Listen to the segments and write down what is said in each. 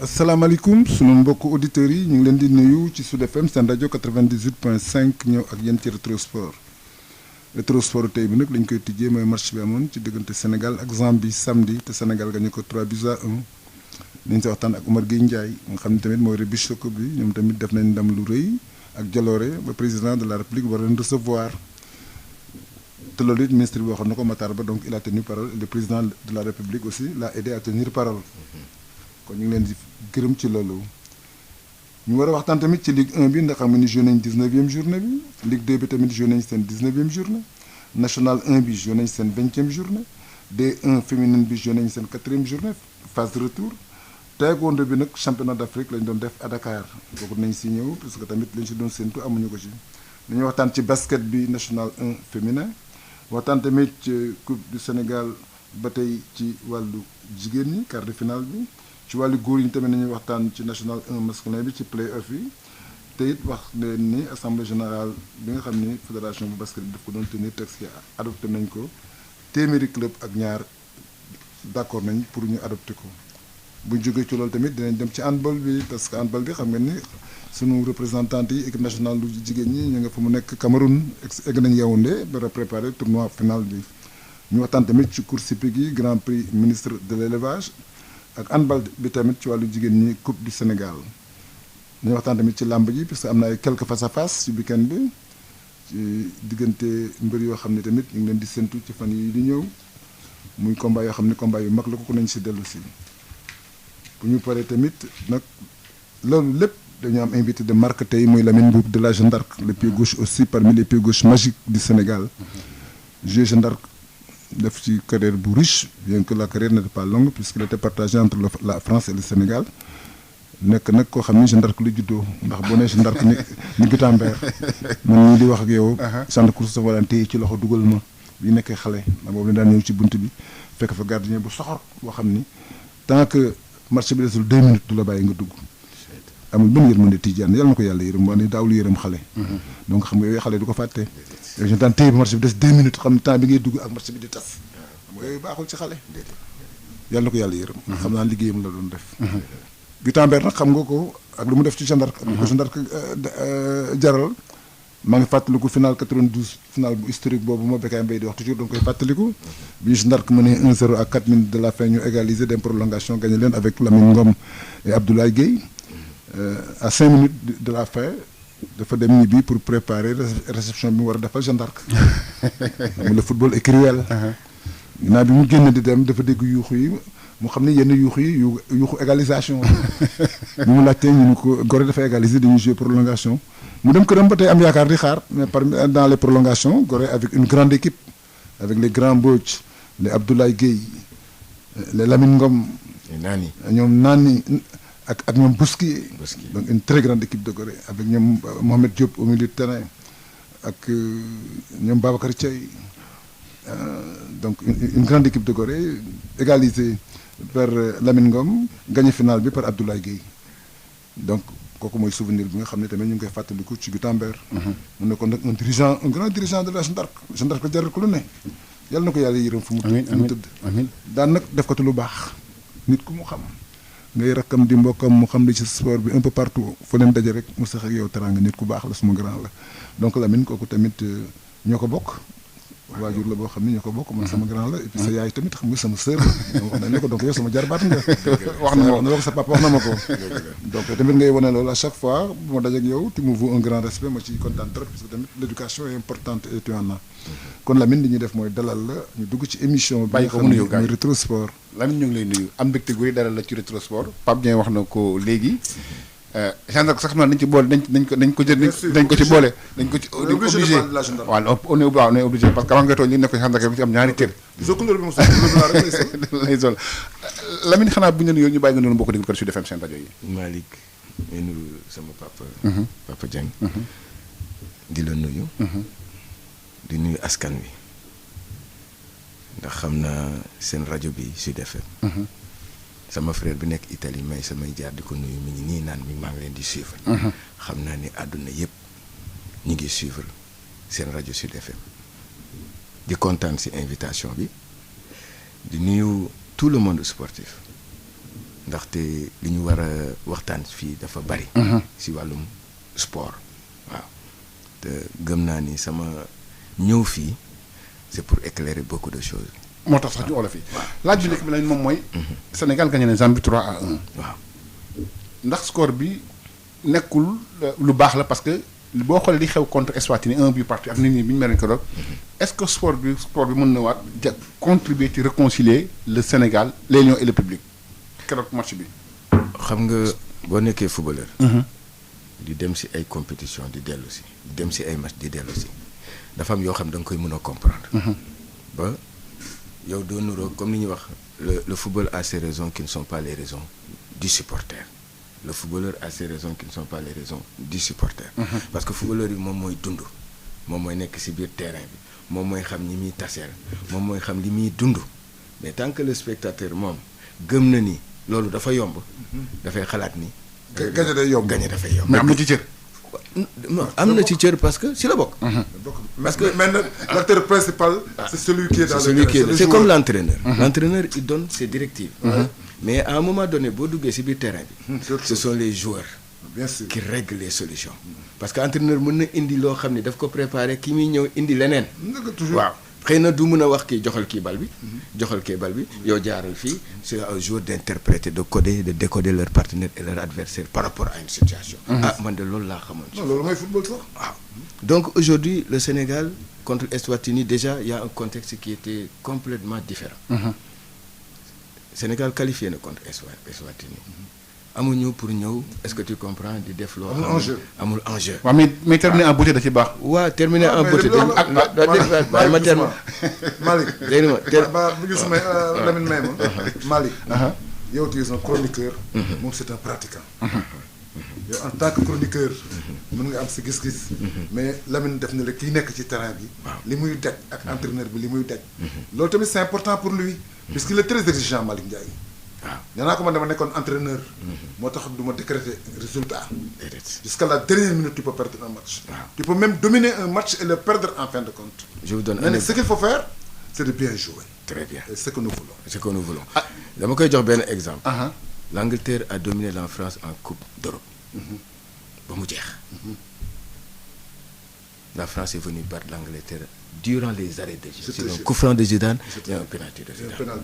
asalaamaaleykum sunu mbokku auditeurs yi ñu ngi leen di nuyu ci Sud FM seen rajo 98.5 ñëw ak yéen ci Retrosport Retrosport tey bi nag lañ koy tijjee mooy match bi amoon ci diggante Sénégal ak Zambie samedi te Sénégal gagné ko 3-1 dañ si waxtaan ak Oumar Gueye Ndiaye nga xam ne tamit mooy Rebich Soko bi ñoom tamit def nañ ndam lu rëy ak jaloore ba président de la République war leen recevoir te loolu it ministre bi waxoon na ko Matar Ba donc il a tenu parole le président de la République aussi l'a aidé à tenir parole. kon ñu ngi leen di gërëm ci loolu ñu war a waxtaan tamit ci Ligue 1 bi ndax xam ni joué nañ 19e journée bi Ligue 2 bi tamit joué nañ seen 19e journée National 1 bi joué nañ seen 20e journée D1 féminine bi joué nañ seen 4e journée phase de retour taekwondo bi nag championnat d'Afrique lañ doon def à Dakar kooku nañ si ñëw parce que tamit lañ si doon séntu amuñu ko ci dañuy waxtaan ci basket bi National 1 féminin waxtaan tamit ci Coupe du Sénégal ba tey ci wàllu jigéen ñi quart de finale bi ci wàllu góor yi tamit nañuy waxtaan ci National 1 masculin bi ci play-off yi te it wax leen ni assemblée générale bi nga xam ni fédération bu basket bi daf ko doon tenir texte yi adopté nañ ko téeméeri club ak ñaar d'accord nañ pour ñu adopté ko bu ñu jógee ci loolu tamit dinañ dem ci handball bi parce que handball bi xam nga ni sunu représentante yi équipe nationale lu jigéen ñi ñu nga fa mu nekk Cameroun egg nañ Yaoundé ba préparer tournoi final bi ñu waxtaan tamit ci course hippique yi grand prix ministre de l'élevage ak handball bi tamit ci wàllu jigéen ñi coupe du Sénégal ñu waxtaan tamit ci làmb ji parce que am na ay quelques face à face ci week-end bi ci diggante mbër yoo xam ne tamit ñu ngi leen di séntu ci fan yi di ñëw muy combat yoo xam ne combat yu mag la ko nañ si dellu si bu ñu paree tamit nag loolu lépp dañu am invité de marque tey muy Lamine Mboup de la Jeanne d'Arc le pied gauche aussi parmi les pieds gauches magiques du Sénégal joué Jeanne d'Arc def ci carrière bu riche bien que la carrière n'était pas longue puisqu'il était partagé entre la France et le Sénégal nekk nag koo xam ni Jeanne d'Arc la juddoo ndax boo nee Jeanne d'Arc ni Gutenberg man ñii di wax ak yow champ de course dafa daan téye ci loxo dugal ma bi nekkee xale ndax boobu la daan ñëw ci bunt bi fekk fa gardien bu soxor boo xam ni tant que marché bi desul 2 minutes du la bàyyi nga dugg amul benn yërmande Tidiane yàlla na ko yàlla yërëm wane daawul yërëm xale donc xam nga yooyu xale du ko fàtte yow ñu daan téye bi marché bi des 2 minutes xam ne temps bi ngay dugg ak marché bi di tas xam nga yooyu baaxul ci xale yàlla na ko yàlla yërëm xam naa liggéeyam la doon def Gutenberg nag xam nga ko ak lu mu def ci Jeanne d'Arc ak lu ko Jeanne d'Arc jaral maa ngi fàttaliku final 92 final bu historique boobu ma Bécaye Mbaye di wax toujours da nga koy fàttaliku bi Jeanne d'Arc mené 1-0 à 4 minutes de la fin ñu égaliser dem prolongation gagné leen avec Lamine Ngom et Abdoulaye Gueye à 5 minutes de la fin dafa dem ñibbi pour préparer réception bi mu war a defal Jeanne d'Arc xam le football est cruel ginnaaw bi mu génn di dem dafa dégg yuuxu yi mu xam ne yenn yuuxu yi yuuxu égalisation bi mu laajtee ñu ne ko Gorée dafa égaliser dañuy jouer prolongation mu dem këram ba tey am yaakaar di xaar mais dans les prolongations Gorée avec une grande équipe avec les grands Mbodj les Abdoulaye Gueye les Lamine Ngom ñoom Nani ak ñoom Bouski donc une très grande équipe de Gorée avec ñoom Mohamed Diop au milieu de terrain ak ñoom Babacar Thiaye donc une grande équipe de Gorée égalisée par Lamine Ngom gagné finale bi par Abdoulaye Gueye donc kooku mooy souvenir bi nga xam ne tamit ñu ngi koy fàttaliku ci Gutenberg mu nekkoon nag un grand dirigeant de la Jeanne d'Arc Jeanne d'Arc jaral ko lu ne yàlla na ko yàlla yërëm fu mu tëdd daan nag def ko te lu baax nit ku mu xam ngay rakkam di mbokkam mu xam li ci sport bi un peu partout foo leen daje rek mu sax ak yow teraanga nit ku baax la suma grand la donc Lamine kooku tamit ñoo ko bokk waajur la boo xam ne ñoo ko bokk man sama grand la et puis sa yaay tamit xam nga sama sœur la wax nañ la ko donc yow sama jarbaat nga wax na ma ko sa papa wax na ma ko donc tamit ngay wane loolu à chaque fois bu ma daje ak yow tu me voues un grand respect ma ci kontaan trop parce que tamit l'éducation est importante et tu en as kon Lamine li ñuy def mooy dalal la ñu dugg ci émission bi nga xam ne mooy Retrosport Lamine ñu ngi lay nuyu am mbégte gu dalal la ci Retrosport Pape Dieng wax na ko léegi Jeanne d'Arc sax nañ ci boole dañ ko ci boole dañ ko ci obligé waaw on est obligé parce que avant nga tooñ li ne ko Jeanne d'Arc bi ci am ñaari cër lay sol Lamine xanaa bu ñu leen yooyu ñu bàyyi nga noonu bokk déglu ko Sud FM seen rajo yi Malick may nuyu sama papa Papa Dieng di la nuyu di nuyu askan wi ndax xam naa seen rajo bi Sud FM sama frère bi nekk Italie may samay jaar di ko nuyu mi ngi nii naan mi maa ngi leen di suivre xam naa ni àdduna yëpp ñu ngi suivre seen rajo Sud FM di kontaan ci invitation bi di nuyu tout le monde sportif ndaxte li ñu war a waxtaan fii dafa bari. si wàllum sport waaw te gëm naa ni sama ñëw fii c'est pour éclairer beaucoup de choses. moo tax sax ñu olof yi. laaj bi nekk bi lañ moom mooy. Sénégal gagné na Zambie 3-1. waaw ndax score bi nekkul lu baax la parce que boo xoolee li xew contre Eswatini 1 but partout ak nit ñi bi ñu mel ko doon est-ce que sport bi mën na waat contribuer ci réconcilier le Sénégal les lions et le public keroog match bi. xam nga boo nekkee footballeur. di dem si ay compétition di dellu si di dem si ay match di dellu si dafa am yoo xam da nga koy mën a comprendre. ba yow doo nuroo comme ni ñuy wax le football a ses raisons qui ne sont pas les raisons du supporter. Le footballeur a ses raisons qui ne sont pas les raisons du supporter. Parce que footballeur yi moom mooy dund moom mooy nekk ci biir terrain bi moom mooy xam ñi muy taseel moom mooy xam li muy dund mais tant que le spectateur moom gëm na ni loolu dafa yomb dafay xalaat ni. gañe day yomb gañe dafay yomb. mais am na ci cër. non am na ci cër parce que si la bokk. parce que maintenant l'acteur principal. c'est celui qui est dans le terrain. C'est comme l'entraîneur. L'entraîneur il donne ses directives. Mais à un moment donné boo duggee ci biir terrain bi. ce sont les joueurs. bien sûr qui règlent les solutions. parce que entraîneur mën na indi loo xam ne daf ko préparer ki muy ñëw indi leneen. waaw xëy na du mën a wax kii joxal kii bal bi. joxal kii bal bi yow jaaral fii c'est un jour d'interpréter de coder de décoder leur partenaire et leur adversaire par rapport à une situation. Man de loolu laa xamoon. non loolu mooy football sax. waaw donc aujourd'hui le Sénégal contre Eswatini déjà il y a un contexte qui était complètement différent. Sénégal qualifié na contre Eswatini. amuñu pour ñëw est-ce que tu comprends di def loo. amul enjeu. waaw mais terminer en beauté da ci baax. waaw terminer en beauté. ma terminer. Malick léegi ma mu gis may Lamine may ma. Malick. yow tu es un chroniqueur. moom c'est un pratiquant. yow en tant que chroniqueur. mën nga am si gis-gis. mais Lamine def na la kii nekk ci terrain bi. li muy daj ak entraîneur bi li muy daj. loolu tamit c'est important pour lui. puisqu'il est très exigeant Malick Ndiaye. waaw nee naa ko man dama nekkoon entraîneur. moo tax du ma décréter résultat. jusqu'à la dernière minute tu peux perdre un match. tu peux même dominer un match et le perdre en fin de compte. je vous donne mais ce qu'il faut faire c'est de bien jouer. très bien et c'est ce que nous voulons. c'est ce que nous voulons. dama koy jox benn exemple. l'Angleterre a dominé la France en Coupe d'Europe. ba mu jeex. la France est venue battre l'Angleterre durant les arrêts de jeu. C'est un coup franc de Zidane et un penalty de Zidane.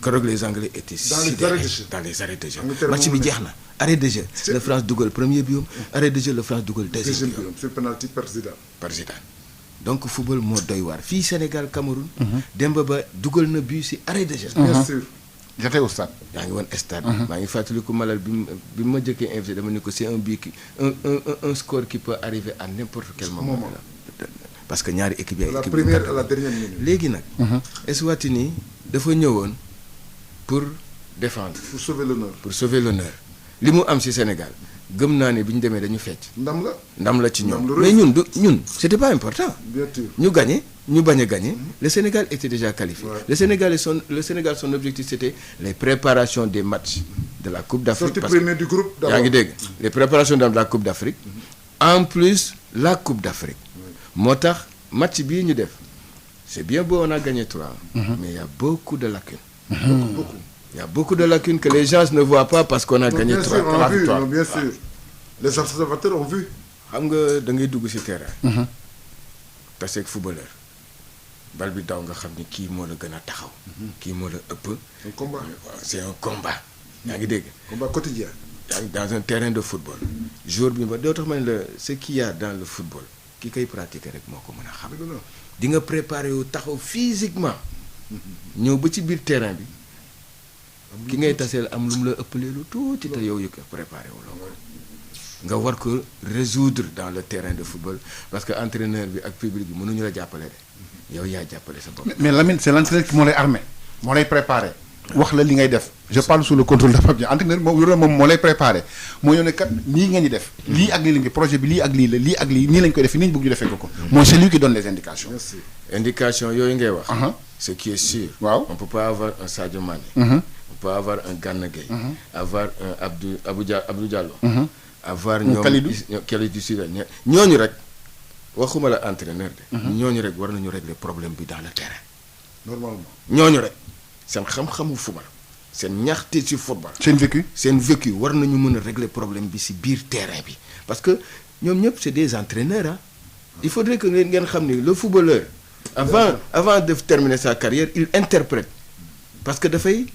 Keroog les Anglais étaient sidérés dans les arrêts de jeu. match bi jeex na arrêt de jeu. la France dugal premier biom arrêt de jeu la France dugal deuxième biom. c'est penalty par Zidane. donc football moo doy waar fii Sénégal Cameroun. Demba Ba dugal na but ci arrêt de jeu. bien sûr. j'étais au stade. yaa ngi woon stade. maa ngi fàttaliku Malal bi ma jëkkee invité dama ne ko c'est un but qui un score qui peut arriver à n'importe quel moment. parce que ñaari équipe yi. la première à la dernière minute. léegi nag. Eswatini dafa ñëwoon pour défendre. pour sauver l'honneur. li mu am ci Sénégal gëm naa ne bi ñu demee dañu fecc. ndam la ci ñoom mais ñun c'était pas important. bien sûr ñu gagné ñu bañ a gagné. le Sénégal était déjà qualifié. le Sénégal son objectif c'était les préparations des matchs de la Coupe d'Afrique. sortie premier du groupe d'abord. yaa ngi dégg les préparations de la Coupe d'Afrique. en plus la Coupe d'Afrique. moo tax match bii ñu def c'est bien beau on a gagné 3. mais il y a beaucoup de lacunes. beaucoup. Il y a beaucoup de lacunes que les gens ne voient pas parce qu'on a gagné 3 victoires. Bien sûr. Les observateurs ont vu. xam nga da ngay dugg ci terrain. taseeg footballeur. bal bi daw nga xam ni kii moo la gën a taxaw. kii moo la ëpp. un combat. c'est un combat. yaa ngi dégg. combat quotidien. yaa ngi dans un terrain de football. jour bi ba doo tax ma ne la ce qu'il y a dans le football ki koy pratiquer rek moo ko mën a xam. di nga préparer wu taxaw physiquement. ñëw ba ci biir terrain bi. ki ngay taseel am lu mu la ëppalee lu tuuti te yow yu ko préparé wu loo nga war ko résoudre dans le terrain de football parce que entraîneur bi ak public bi mënuñu la jàppale de yow yaa jàppale sa bopp. mais Lamine c'est l'entraîneur qui moo lay armé moo lay préparé wax la li ngay def je parle sous le contrôle de Pape Dieng entraîneur moom moo lay préparé moo ñëw ne kat lii ngeen di def. lii ak lii lañ projet bi lii ak lii la lii ak lii nii lañ koy def nii lañ bëgg ñu defee ko. mooy c'est lui qui donne les indications. indication yooyu ngay wax. ce qui est sûr. waaw on peut pas avoir un Sadio Mané. on peut avoir un Gana Gueye. avoir un Abdou Diallo. avoir ñoom Kalidou Soumaré ñooñu rek waxuma la entraîneur de. ñooñu rek war nañu régler problème bi dans le terrain. normalement ñooñu rek seen xam-xamu football seen ñaxte ci football. seen vécu war nañu mën a régler problème bi ci biir terrain bi parce que ñoom ñëpp c'est des entraîneurs ah. il faudrait que ngeen xam ni le footballeur avant de terminer sa carrière il interprète parce que dafay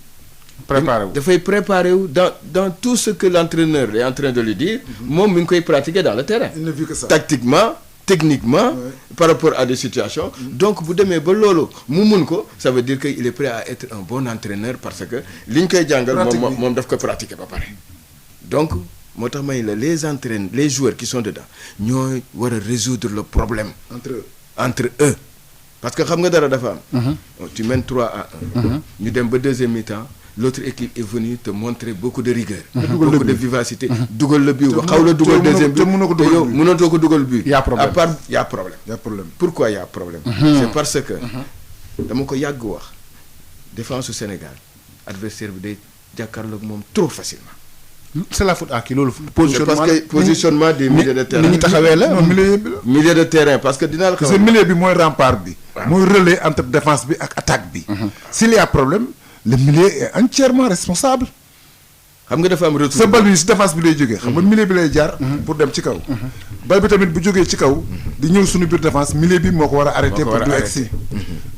préparer wu dans tout ce que l'entraîneur est en train de lui dire moom mi ngi koy pratiquer dans le terrain. Il ne vit que ça. Tactiquement, techniquement, par rapport à des situations. Donc bu demee ba loolu mu mun ko ça veut dire que il est prêt à être un bon entraîneur parce que li ñu koy jàngal moom daf ko pratiquer ba pare. Donc moo tax may la les joueurs qui sont dedans ñooy war a résoudre le problème entre eux parce que xam nga dara dafa am. Tu mènes 3-1. ñu dem ba deuxième mi-temps. L'autre équipe est venue te montrer beaucoup de rigueur. Beaucoup de vivacité. dugal le but xaw la dugal deuxième but te yow mënatoo ko dugal but. y a problème à part y a problème. Pourquoi y a problème. C'est parce que dama ko yàgg wax défense au Sénégal adversaire bi day jàkkaarloog moom trop facilement. c'est la faute à qui loolu. positionnement des milieux de terrain. ni ñu taxawee la milieu de terrain parce que dinaa la parce que milieu bi mooy rempart bi. mooy relais entre défense bi ak attaque bi. s'il y a problème. le milieu est entièrement responsable. xam nga dafa am retour. sa bal bi si défense bi lay jógee. xam nga milieu bi lay jaar. pour dem ci kaw. bal bi tamit bu jógee ci kaw. di ñëw suñu biir défense milieu bi moo ko war a arrêter. pour du egsi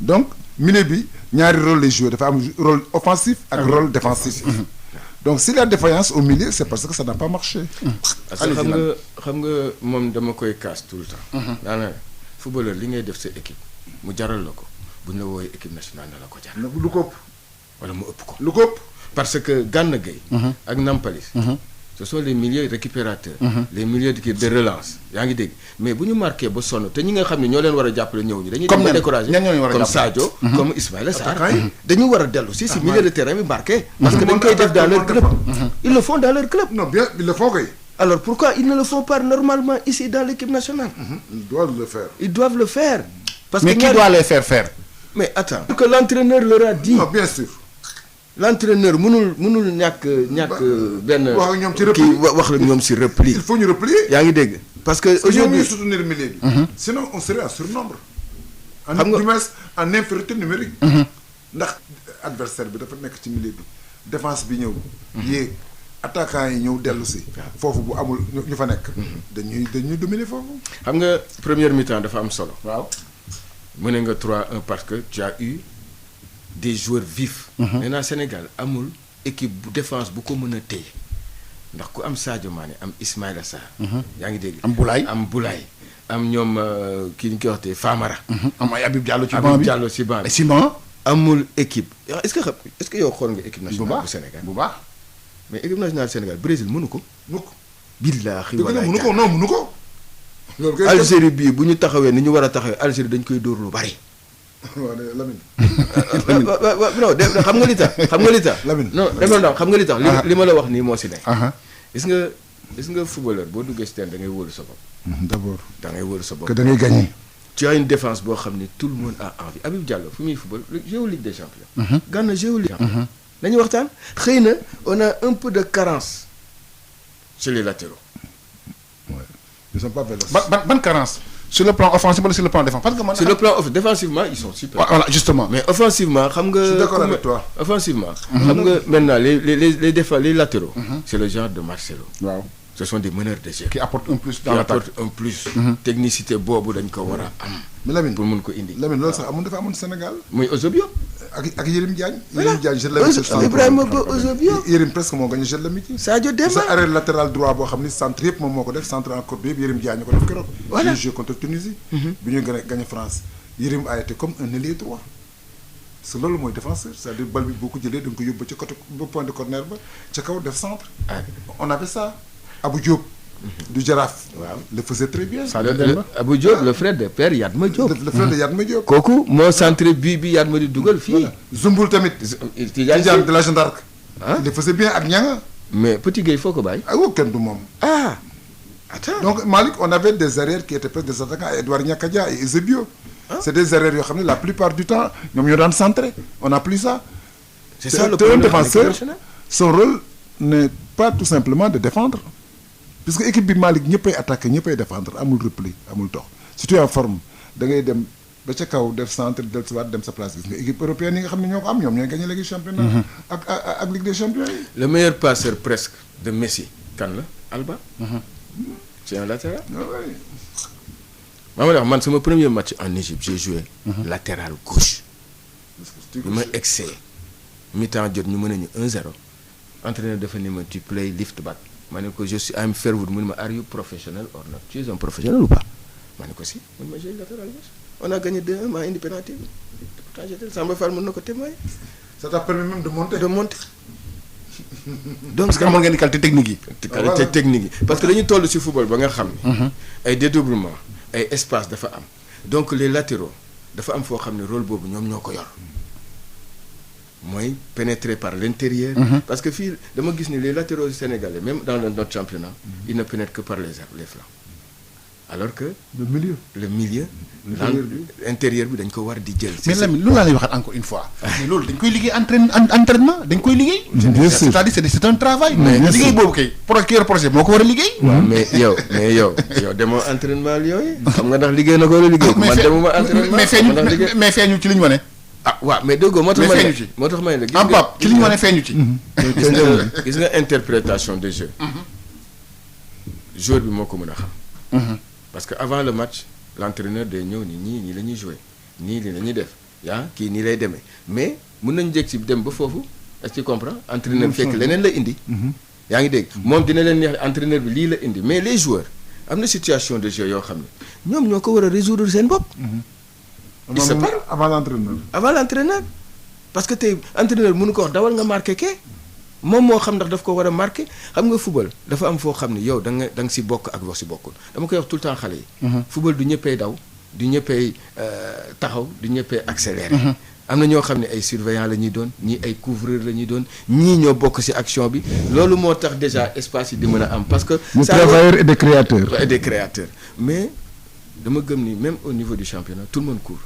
donc milieu bi ñaari rôle lay jouer dafa am rôle offensif ak rôle défensif. donc s'il y a défaillance au milieu c'est parce que ça n'a pas marché. parce que xam nga moom dama koy casse tout le temps. daanaka footballeur li ngay def sa équipe mu jaral la ko bu ñu la woowee équipe nationale na la ko jar. lu ko ëpp. wala mu ëpp ko. lu ko ëpp. parce que Gana Gueye ak Nampalys ce sont les milieux récupérateurs. les milieux de relance yaa ngi dégg mais bu ñu marqué ba sonn te ñi nga xam ne ñoo leen war a jàppale ñëw ñu dañuy dem ba découragé comme Sadio comme Ismaïla Sarr dañu war a dellu si milieu de terrain bi marqué parce que dañ koy def dans leur club ils le font dans leur club. non bien ils le font kay. alors pourquoi ils ne le font pas normalement ici dans l'équipe nationale. ils doivent le faire. parce mais que qui doit les faire. mais attends que l'entraîneur leur a dit. non bien sûr. l'entraîneur mënul ñàkk benn. wax ak ñoom ci repli wax la ñoom ci repli. il faut ñu replier. yaa ngi dégg parce que aujourd'hui ñoom ñuy soutenir milieu bi. sinon on serait en surnombre. xam nga du moins en infériorité numérique. ndax adversaire bi dafa nekk ci milieu bi défense bi ñëw. yéeg attaquant yi ñëw dellu si. foofu bu amul ñu fa nekk. dañuy dominer foofu. xam nga première mi-temps dafa am solo. waaw. mën nga 3-1 parce que tu as eu des joueurs vifs. maintenant Sénégal amul équipe bu défense bu ko mën a téye ndax ku am Sadio Mané am Ismaïla Sarr. yaa ngi dégg am Boulaye am ñoom kii ñu koy waxtee Famara. am ay Habib Diallo ci banc bi ci amul équipe est-ce que yow xool nga équipe nationale bu Sénégal bu baax mais équipe nationale Sénégal Brésil mënu ko. billaahi wallaahi mënu ko. Algérie bii bu ñu taxawee ni ñu war a taxawee Algérie dañ koy dóor lu bari. waaw Lamine. non xam nga li tax. Lamine non demal naa xam nga li tax. li ma la wax nii moo si nekk. gis nga footballeur boo duggee si terrain da ngay wóolu sa bopp. d'abord da ngay wóolu sa bopp. que da ngay gagner. tu as une défense boo xam ne tout le monde a envie Habib Diallo fu muy football joué Ligue des champions. Gana joué Ligue des champions. dañuy waxtaan xëy na on a un peu de carence chez les latéraux. Ils sont pas véloces. Ban carence sur le plan offensif wala sur le plan défensif parce que man. sur le plan défensivement ils sont super. voilà justement. mais offensivement xam nga. je suis d'accord avec toi. offensivement. xam nga maintenant les latéraux. c'est le genre de Marcelo. waaw ce sont des meneurs de jeu. qui apportent un plus dans l'attaque. qui apportent un plus. technicité boobu dañ ko war a am. mais Lamine pour mun ko indi. Lamine loolu sax dafa amoon Sénégal. muy Eusebio. ak Yérim Diagne. Yérim Diagne je l'ai Ibrahima Ba Eusebio. Yérim presque moo gagné je l'amitié. Sadio Demba sa arrêt latéral droit boo xam ni centre yëpp moom moo ko def centre en côte bi yëpp Yérim Diagne ko def keroog. voilà joué contre Tunisie. bi ñu gagné France Yérim a été comme un ailier droit. parce que loolu mooy défenseur c'est-à-dire bal bi boo ko jëlee da nga ko yóbbu ca côté ba point de corner ba ca kaw def centre. on avait ça Abou Diop. du Jaraaf. waaw le faisait très bien. Abou Diop le frère de père Yatma Diop. le frère de Yatma Diop. kooku moo centré bii bi Yatma di dugal fii. Zumbul tamit. Tidiane de la Jeanne d'Arc. il le faisait bien ak Nianga. mais Petit Gueye foo ko bàyyi. kenn du moom. attends. donc Malick on avait des arrières qui étaient presque des attaquants Edouard Niakadia et Eusebio. c'est des arrières yoo xam ne la plupart du temps ñoom ñoo daan centré on n'a plus ça. c'est ça le problème. un défenseur son rôle n'est pas tout simplement de défendre. parce que équipe bi Malick ñëppay attaquer ñëppay défendre amul repli amul dox si tu es en forme da ngay dem ba ca kaw def centre dellusiwaat dem sa place gis nga équipe européenne yi nga xam ne ñoo ko am ñoom ñooy gagné léegi championnat ak Ligue des champions yi. Le meilleur passeur presque de Messi kan la Alba. C'est un latéral. maa man sama premier match en Égypte j'ai joué latéral gauche. bi ma egsee mi-temps jot ñu mën a ñu 1-0 entraîneur dafa ni ma tu play left back ma ne ko je suis I'm Fairwood mu ne ma are you professionnel or not tu es un professionnel ou pas ma ne ko si man ma joué latéral gauche on a gagné 2-1 maa indi penalty bi pourtant j'étais Samba Fall mën na ko témoigner. Ça t'a permis même de monter. donc parce que amoon ngeen di qualité technique yi. qualité technique yi parce que dañu toll ci football ba nga xam ni. ay dédoublement ay espace dafa am donc les latéraux dafa am foo xam ne rôle boobu ñoom ñoo ko yor mooy pénétrer par l'intérieur. parce que fii dama gis ni les latéraux sénégalais même dans notre championnat ils ne pénètrent que par les flancs alors que. le milieu. intérieur bi dañ ko war di jël. mais Lamine loolu laa lay waxaat encore une fois. mais loolu dañ koy liggéey entraînement dañ koy liggéey. bien sûr c'est-à-dire c'est un travail. mais liggéey boobu kay projet moo ko war a liggéey. waaw mais yow demoo entraînement yooyu. xam nga ndax liggéey na ko wala liggéey. man demuma entraînement mais feeñu ci li ñu wane. ah waaw mais déggoo moo tax ma ne la en pap ci li ñu wane feeñu ci. gis nga interprétation de jeu. joueur bi moo ko mën a xam. parce que avant le match l'entraîneur day ñëw ni ñii la ñuy jouer nii la ñuy def kii nii lay demee mais mun nañu jég ci dem ba foofu est-ce que tu comprends entraîneur fekk leneen la indi. yaa ngi dégg moom dina leen neex entraîneur bi lii la indi mais les joueurs am na situation de jeu yoo xam ne ñoom ñoo ko war a résoudre seen bopp. il se parle avant l'entraîneur parce que tey entraîneur mënu ko wax dawal nga marqué kee moom moo xam ndax daf ko war a marqué xam nga football dafa am foo xam ne yow da nga si bokk ak wax si bokkul dama koy wax tout le temps xale yi. football du ñëppay daw du ñëppay taxaw du ñëppay accéléré. am na ñoo xam ne ay surveillant la ñuy doon ñii ay couvreur la ñuy doon ñii ñoo bokk ci action bi loolu moo tax déjà espace yi di mën a am parce que. des travailleurs et des créateurs. et des créateurs mais dama gëm ni même au niveau du championnat tout le monde court.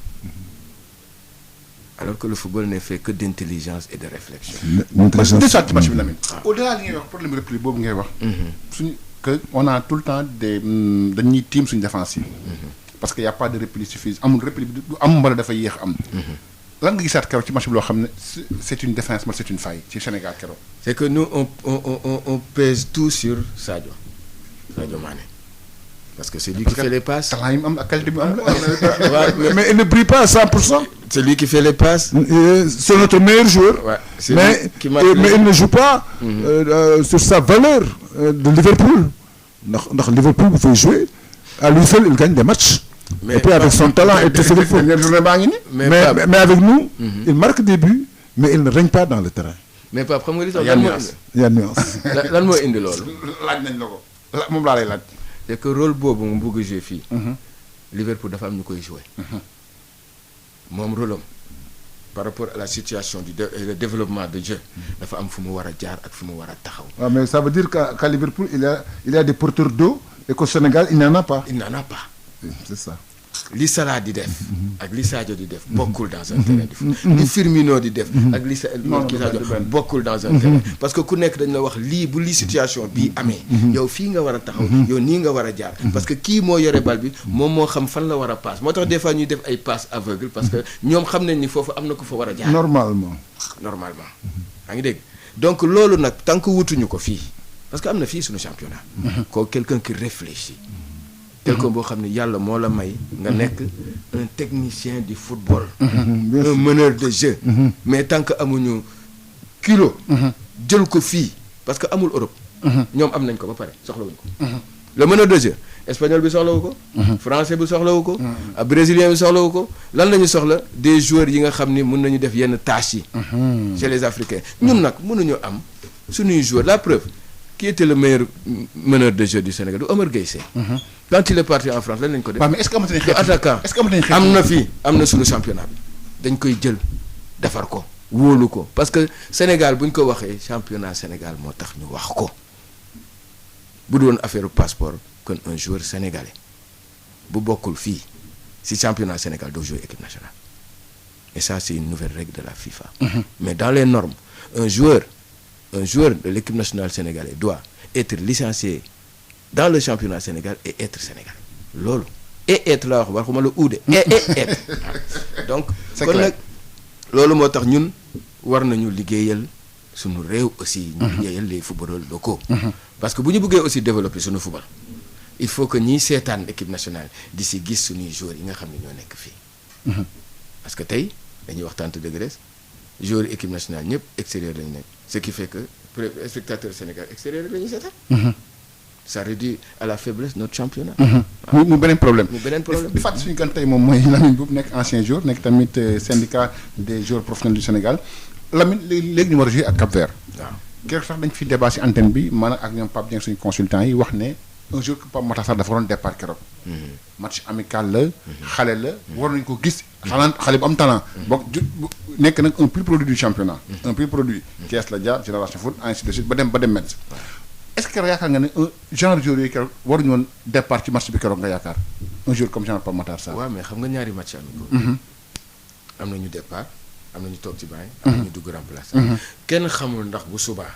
alors que le football n'est fait que d'intelligence et de réflexion. au-delà li ngay wax problème repli boobu ngay wax. suñu que on a tout le temps dañuy tiim suñu défense yi. parce que y a pas de repli suffisant amul repli du am wala dafa yéex am. lan nga gisaat keroog ci match bi loo xam ne c'est une défense mais c'est une faille ci Sénégal keroog. c'est que nous on pèse tout sur Sadio Mané. parce que c'est lui qui fait les passes. talent yi mu am ak qualité bi mu am la. mais il ne brille pas à 100%. c'est lui qui fait les passes. C'est notre meilleur joueur. Ouais, mais il ne joue pas sur sa valeur de Liverpool. ndax Liverpool bu fay jouer à lui seul il gagne des matchs. et puis avec son talent et tout ce qu'il faut. mais avec nous. il marque des buts mais il ne règne pas dans le terrain. mais Pape xam nga li tax. y a nuance. lan moo indi loolu. laaj nañ la ko moom laa lay laaj. c'est que rôle boobu mu bëgg a jouer fii. Liverpool dafa am ñu koy jouer. moom rôle am par rapport à la situation le développement de jeu dafa am fu mu war a jaar ak fu mu war a taxaw. waaw mais ça veut dire qu'à Liverpool il y a des porteurs d'eau et qu'au Sénégal il n'en a pas. il n'en a pas. c'est ça. li Salah di def. ak li Sadio di def bokkul dans un terrain de foot. li Firmino di def. ak li Sadio bokkul dans un terrain. parce que ku nekk dañ la wax lii bu li situation bii amee. yow fii nga war a taxaw. yow nii nga war a jaar. parce que kii moo yore bal bi moom moo xam fan la war a passe moo tax des fois ñuy def ay passes aveugles parce que ñoom xam nañ ni foofu am na ko fa war a jaar. normalement. yaa ngi dégg donc loolu nag tant que wutuñu ko fii parce que am na fii suñu championnat. ko quelqu'un qui réfléchit. quelqu'un boo xam ne yàlla moo la may nga nekk un technicien du football. un meneur de jeu. mais tant que amuñu kilo. jël ko fii parce que amul Europe. ñoom am nañ ko ba pare soxlawuñ ko. le meneur de jeu espagnol bi soxlawu ko. français bi soxlawu ko. brésilien bi soxlawu ko lan la ñu soxla des joueurs yi nga xam ni mën nañu def yenn tâches yi. chez les africains ñun nag mënuñu am suñuy joueurs la preuve qui était le meilleur meneur de jeu du Sénégal du Omar Gueye Sèye. quand il est parti en France lan lañ ko def. mais est-ce que amatuñu xeetu attaquant am na fii am na suñu championnat bi dañ koy jël defar ko wóolu ko parce que Sénégal bu ñu ko waxee championnat Sénégal moo tax ñu wax ko bu doon affaire passeport kon un joueur sénégalais bu bokkul fii si championnat Sénégal doo jouer équipe nationale et ça c'est une nouvelle règle de la FIFA. mais dans les normes un joueur de l'équipe nationale sénégalaise doit être licencié dans le championnat Sénégal et être sénégalais loolu et être la wax waxuma la uude et être donc kon nag loolu moo tax ñun war nañu liggéeyal suñu réew aussi ñu liggéeyal les footballeurs locaux parce que bu ñu bëggee aussi développer suñu football il faut que ñiy seetaan équipe nationale di si gis suñuy joueurs yi nga xam ne ñoo nekk fii parce que tey dañuy waxtaan de Grèce joueurs équipe nationale ñëpp extérieur lañu nekk ce qui fait que spectateur Sénégal extérieur la ñuy seetaan ça réduit à la faiblesse notre championnat. mu beneen problème. di fàttali suñu kan tey moom mooy Lamine Mboup nekk ancien joueur nekk tamit syndicat des joueurs professionnels du Sénégal Lamine léegi ñu war a jouer ak Cap-Vert. waaw keroog sax dañ fi débat ci antenne bi maanaam ak ñoom Pape Dieng suñu consultant yi wax ne un jour que Pape Matar Sarr dafa waroon départ keroog. match amical la. xale la war nañu ko gis. xale bu am talent. bokk nekk nag un pur produit du championnat. un pur produit. Thiès la jaar Génération Foot ainsi de suite ba dem Metz. est-ce que yaakaar nga ne un genre joueur yooyu keroog waruñu woon départ ci match bi keroog nga yaakaar un joueur comme genre Pape Matar Sarr. waaw mais xam nga ñaari match amicaux. am na ñu départ am na ñu toog ci banc am na ñu dugg remplaçant. kenn xamul ndax bu subaa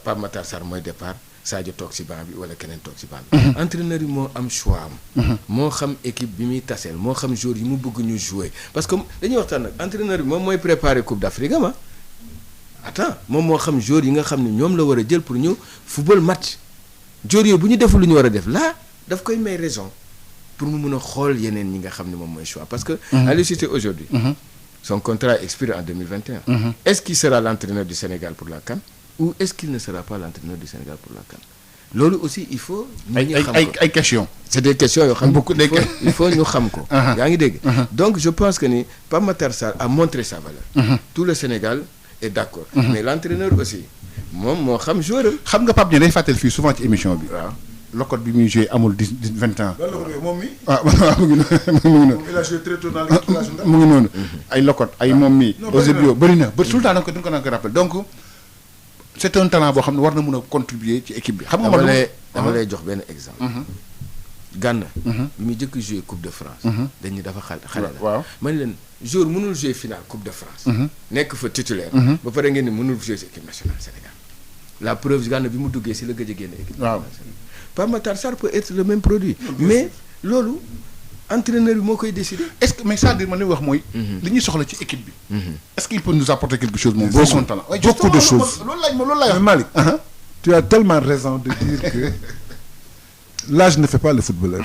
Pape Matar Sarr mooy départ Sadio toog ci banc bi wala keneen toog ci banc bi. entraîneur yi moo am choix am. moo xam équipe bi muy taseel moo xam joueur yi mu bëgg ñu jouer parce que dañuy waxtaan nag entraîneur bi moom mooy préparer Coupe d'Afrique ama attends moom moo xam joueurs yi nga xam ne ñoom la war a jël pour ñu football match joueurs yooyu bu ñu deful lu ñu war a def là daf koy may raison pour mu mun a xool yeneen ñi nga xam ne moom mooy choix parce que Aliou Cissé aujourd'hui son contrat expire en 2021 est-ce qu'il sera l'entraîneur du Sénégal pour la CAN ou est-ce qu'il ne sera pas l'entraîneur du Sénégal pour la CAN loolu aussi il faut ñu xam ko ay questions c'est des questions yoo xam il faut ñu xam ko yaa ngi dégg donc je pense que ni Pape Matar Sarr a montré sa valeur tout le Sénégal est d'accord mais l'entraîneur aussi moom moo xam joueur xam nga Pape Dieng day fàttali fii souvent ci émission bi. waaw Locotte bi muy joué amul 20 ans. moom mi. waaw mu ngi noonu. il a joué très tôt dans l'équipe nationale. mu ngi noonu ay Locotte ay moom mi. Eusebio bëri na ba tout le temps da nga ko naan ko rappel donc c'est un talent boo xam ne war na mën a contribuer ci équipe bi. xam nga dama lay jox benn exemple. Gana. bi muy jëkk joué Coupe de France. dañ ni dafa xale la. waaw man leen joueur mënul jouer finale Coupe de France. nekk fa titulaire. ba pare ngeen ni mënul jouer ci équipe nationale Sénégal. la preuve Gana bi mu duggee ci la gëj a génne équipe nationale Sénégal. Pape Matar Sarr peut être le même produit. mais loolu entraîneur bi moo koy décider. est-ce que mais c'est-à-dire man li wax mooy. li ñuy soxla ci équipe bi. est-ce qu'il peut nous apporter quelque chose moom. boo son talent beaucoup de choses loolu laay mais Malick. tu as tellement raison de dire que l'âge ne fait pas le footballeur.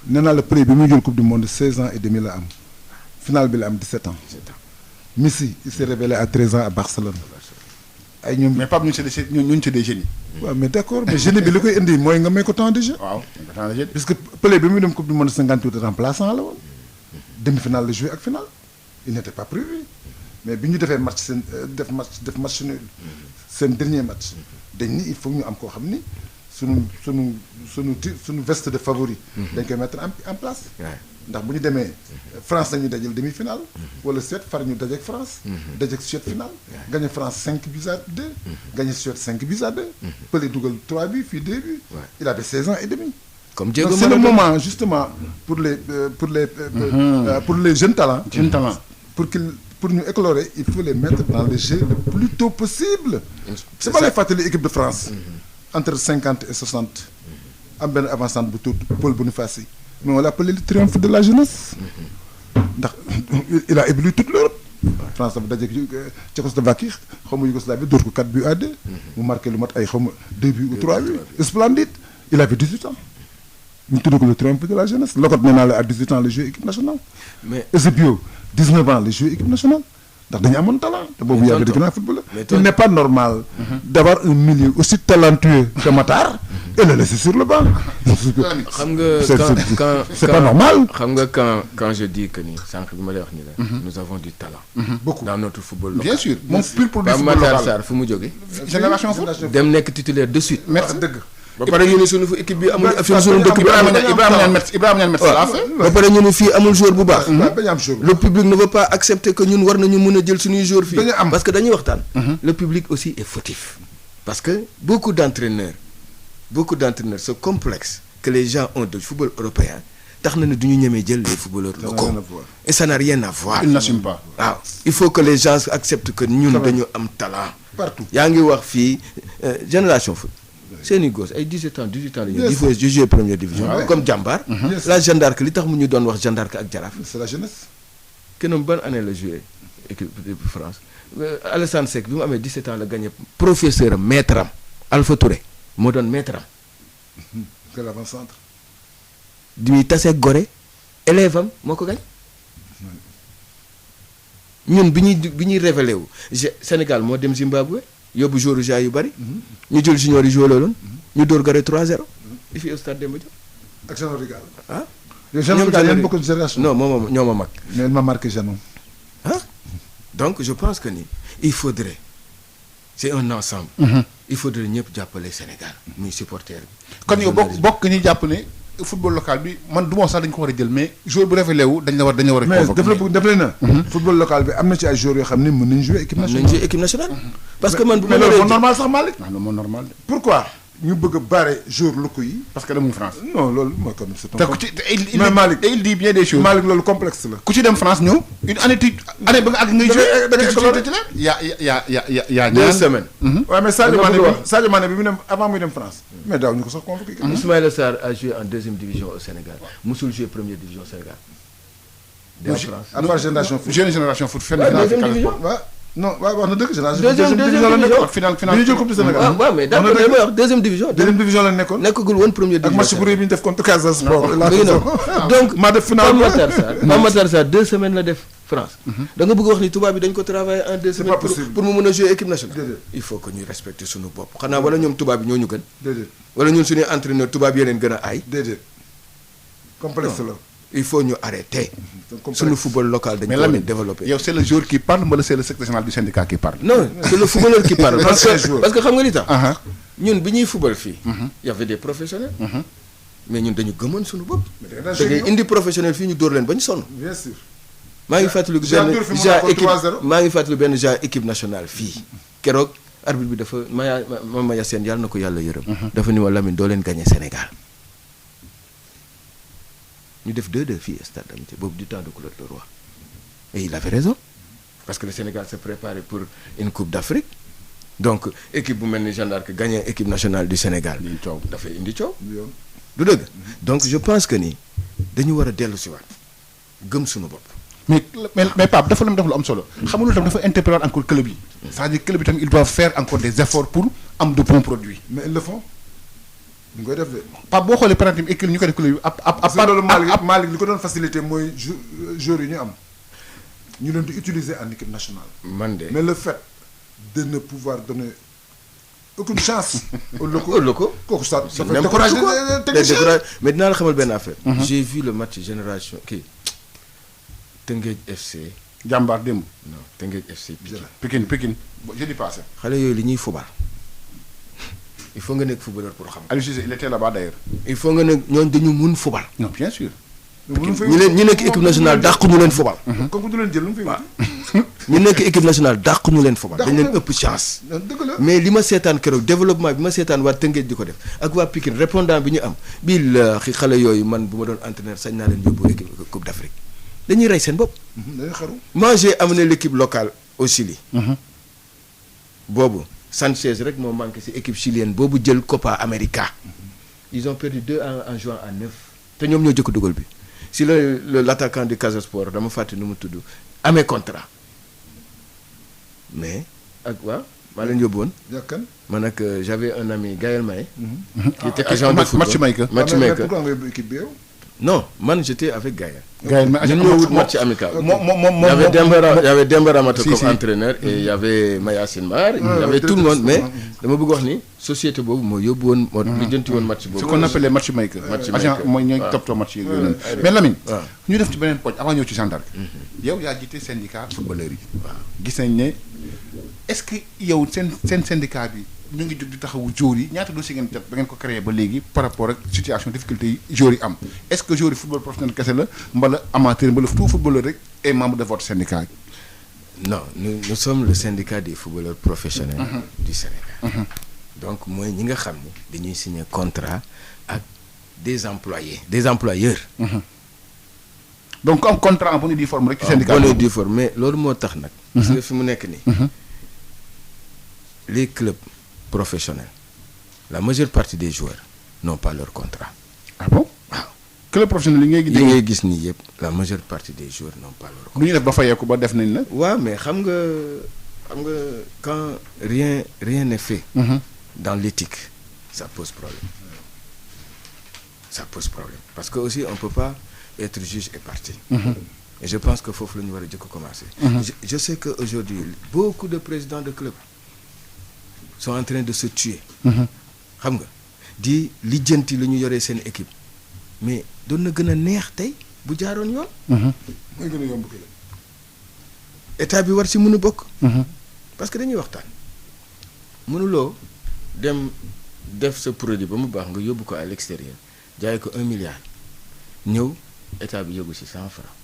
nee naa la prix bi muy jël coupe du monde 16 ans et demi la am. finale bi la am 17 ans. Messi il s'est révélé à 13 ans à Barcelone. ay ñoom mais Pape ñun c'est des génies. waaw mais d'accord mais génie bi li koy indi mooy nga may ko temps de jeu. waaw temps de jeu. parce que Pelé bi muy dem coupe du monde 58 remplaçant la woon. demi-finale la joué ak finale. il n'était pas prévu. mais bi ñu defee match seen def match nul. seen dernier match. dañ ni il faut ñu am koo xam ni suñu veste de favori. dañ koy mettre en place. ndax bu ñu demee France nañu dajal demi-finale. wala Suède far ñu dajeek France. dajeek Suède finale. gagné France 5-2. gagné Suède 5-2. Pelé dugal 3 buts fii 2 buts. il avait 16 ans et demi. comme Diego c'est le moment justement pour les jeunes talents. pour ñu éclorer il faut les mettre dans le jeu le plus tôt possible. c'est pas lay fàttali équipe de France. entre 50 et 60. am benn avancante bu tudd Paul Boniface. mais on l'a appelé le triomphe de la jeunesse. ndax il a ébloui toute l'Europe. France dafa dajeeg Tchécoslovaquie xaw ma Yougoslavie dóor ko 4 buts à 2. mu marqué lu mat ay xaw ma 2 buts ou 3 buts. splendide il avait 18 ans. ñu tudd ko le triomphe de la jeunesse. Locotte nee naa la à 18 ans la joué équipe nationale. mais Eusebio 19 ans la joué équipe nationale. ndax dañu amoon talent te boobu yàgg dëgg naa footballeur. il n'est pas normal. d'avoir un milieu aussi talentueux que Matar. et le laisser sur le banc. xam nga c'est pas normal. xam nga quand je dis que ni sànq bi ma lay wax ni la. nous avons du talent. beaucoup dans notre football local. bien sûr moom pur produit Pape football Matar local. Sarr fu mu jógee. génération foot. dem nekk titulaire de suite. merci dëgg. ba pare ñu ne suñu équipe bi amul suñu dëkk bi Ibrahima Niane Metz laa fait. ba pare ñu ne fii amul joueur bu baax. bañ am joueur. le public ne veut pas accepter que ñun war nañu mën a jël suñuy joueurs fii. dañu am parce que dañuy waxtaan. le public aussi est fautif. parce que beaucoup d'entraîneurs ce complexe que les gens ont de football européen tax na ne du ñu ñemee jël les footballeurs locaux. et ça n'a rien à voir. il n'assume pas. waaw il faut que les gens acceptent que ñun dañu am talent. partout yaa ngi wax fii génération foot seeni gos ay 17 ans 18 ans la ñu di jouer première division. comme Jambar. la Jeanne d'Arc li tax mu ñu doon wax Jeanne d'Arc ak Jaraaf. c'est la jeunesse. kenn ban année la joué équipe de France Alassane Seck bi mu amee 17 ans la gagné professeur am maître am Alpha Touré moo doon maître am. quel avant-centre. di muy tase Gorée élève am moo ko gañ. ñun bi ñuy révélé wu Sénégal moo dem Zimbabwe yóbbu joueur yu bari. ñu jël junior yi joué looloon. ñu dóor Gorée 3-0. di fi au stade Demba Diop. ak Jeannot Rigal. ah. Jeannot Rigal yéen bokk génération. non moom ñoo ma mag. mais il m'a marqué Jeannot. ah donc je pense que ni il faudrait c'est un ensemble. il faudrait ñëpp jàppale Sénégal muy supporter bi. kon yow bokk ñi jàpp ne football local bi man du ma sax dañ ko war a jël mais joueur bu révélé wu dañ la war a. mais def na. football local bi am na ci ay joueurs yoo xam ne mën nañu jouer équipe nationale. mën nañu jouer équipe nationale. parce que man bu ma loolu moo normal sax Malick. loolu moo normal. pourquoi ñu bëgg a barrer joueurs locaux yi. parce que demuñu France. non loolu mooy kon c'est te ku ci mais Malick il dit bien des choses. Malick loolu complexe la. ku ci dem France ñëw une année ba nga àgg ngay jouer da ngay école yaa 2 semaines. waaw mais Sadio Mané bi mu dem avant muy dem France. mais daaw ñu ko sax convoqué. Ismaïla Sarr a joué en deuxième division au Sénégal musul joué première division Sénégal. dem France à part génération foot fenn. deuxième division non waaw wax na dëgg deuxième division la nekkoon final bi ñu jël coupe du Sénégal. waaw mais d'accord li may wax deuxième division. deuxième division la nekkoon. nekkagul woon première division. ak match bu rëy bi ñu def contre Casa Sport. donc maa def final Pape Matar Sarr 2 semaines la def France. da nga bëgg wax ni tubaab bi dañ ko travailler en 2 semaines. pour mu mën a jouer équipe nationale. il faut que ñuy respecter suñu bopp xanaa wala ñoom tubaab bi ñoo ñu gën. déedéet wala ñun suñuy entraîneur tubaab yi leen gën a aay. déedéet complexe la. il faut ñu arrêter. suñu football local dañ ko war a développer. yow c'est le joueur qui parle wala c'est le secrétaire général du syndicat qui parle. non c'est le footballeur qui parle. parce que xam nga li tax. ñun bi ñuy football fii. y avait des professionnels. mais ñun dañu gëmoon suñu bopp. da ngay indi professionnel fii ñu dóor leen ba ñu sonn. bien sûr. maa ngi fàttali benn genre équipe nationale fii. keroog arbitre bi dafa Maya Sène yàlla na ko yàlla yërëm. dafa ni ma Lamine doo leen gagné Sénégal. ñu def 2-2 fii stade d'amitié boobu du temps de Claude Leroy et il avait raison parce que le Sénégal se préparait pour une coupe d'Afrique donc équipe bu mel ni Jeanne d'Arc gagné équipe nationale du Sénégal. dafay indi coow. du dëgg donc je pense que ni dañu war a dellu si waat gëm suñu bopp. mais Pape dafa lu am solo xam nga loolu tam dafa interpeller encore club yi. c'est-à-dire club yi tamit ils doivent faire encore des efforts pour am de bons produits. mais ils le font. ñu koy def de. Pape boo xoolee par exemple équipe ñu koy def club yi parce que loolu Malick li ko doon facilité mooy joueurs yi ñu am ñu leen di utiliser en équipe nationale. man de mais le fait de ne pouvoir donner aucune chance. aux locaux kooku ça fait décourager mais dinaa la xamal benn affaire. j'ai vu le match génération kii Teungueth FC. Jàmbaar démb. non Teungueth FC. Pikine jeudi passé. xale yooyu li ñuy fubal. il faut nga nekk footballeur pour xam. Aliou Cissé il était là-bas d'ailleurs. il faut nga nekk ñooñu dañu mun fubal. non bien sûr. ñi nekk équipe nationale dàqu ñu leen fubal. comme du leen jël lu mu fay wuti. ñi nekk équipe nationale dàqu ñu leen fubal. dañ leen ëpp chance. mais li ma seetaan keroog développement bi ma seetaan waa Tëngéej di ko def ak waa Pikine répondant bi ñu am bii la xale yooyu man bu ma doon entraîneur sañ naa leen yóbbu équipe coupe d'Afrique dañuy rey seen bopp. dañuy xaru. moi j'ai amené l'équipe locale au Chili. boobu. Sanchez rek moo manqué ci équipe chilienne boobu jël Copa América ils ont perdu 2 en jouant à 9 te ñoom ñoo jëkk dugal bi si l'attaquant du Casa Sport dama fàtte nu mu tudd amee contrat mais ak waaw maa leen yóbbu woon. man ak j'avais un ami Gaël Maé. qui était agent de football matchmaker. pourquoi nga yóbbu équipe bi yow. non man j'étais avec Gaël. Gaël ñun ñoo wut match amical. moom y avait Demba Ramata comme entraîneur et il y avait Mayacine Mar. il y avait tout le monde mais dama bëgg wax ni société boobu moo yóbbu woon moo lijjanti woon match boobu. ce qu'on appelle matchmaker. agent mooy ñooy toppatoo match yi. mais Lamine. ñu def ci beneen poñ avant ñëw ci Jeanne d'Arc. yow yaa jiite syndicat footballeur yi. waaw gis nañ ne est-ce que yow seen syndicat bi. ñu ngi jóg di taxawu joueurs yi ñaata dossier ngeen jot ba ngeen ko créé ba léegi par rapport ak situation difficulté yi joueurs yi am est-ce que joueurs yi football professionnel kese la mbala amateur mbala tout footballeur rek est membre de votre syndicat. non nous sommes le syndicat des footballeurs professionnels. du Sénégal. donc mooy ñi nga xam ne dañuy signer contrat ak des employeurs. donc ku am contrat en bonne et due forme rek. ci syndicat en bonne et due forme mais loolu moo tax nag. parce que fi mu nekk nii. les clubs professionnels la majeure partie des joueurs n'ont pas leur contrat. Ah bon? waaw club professionnel yi ngay gis nii yëpp la majeure partie des joueurs n'ont pas leur contrat. lu ñu def ba fayeeku ba def nañ la. waaw mais xam nga quand rien n'est fait. dans l'éthique ça pose problème. ça pose problème parce que aussi on peut pas être juge et partie. Et je pense que foofu la ñu war a jëkk commencer. Je sais que aujourd'hui beaucoup de présidents de clubs sont en train de se tuer. xam nga di lijjanti lu ñu yoree seen équipe mais doon na gën a neex tey bu jaaroon yoon. mooy gën a yomb kii la. état bi war ci mën a bokk. parce que dañuy waxtaan mënuloo dem def sa produit ba mu baax nga yóbbu ko à l'extérieur jaay ko 1 milliard ñëw état bi yóbbu ci 100 francs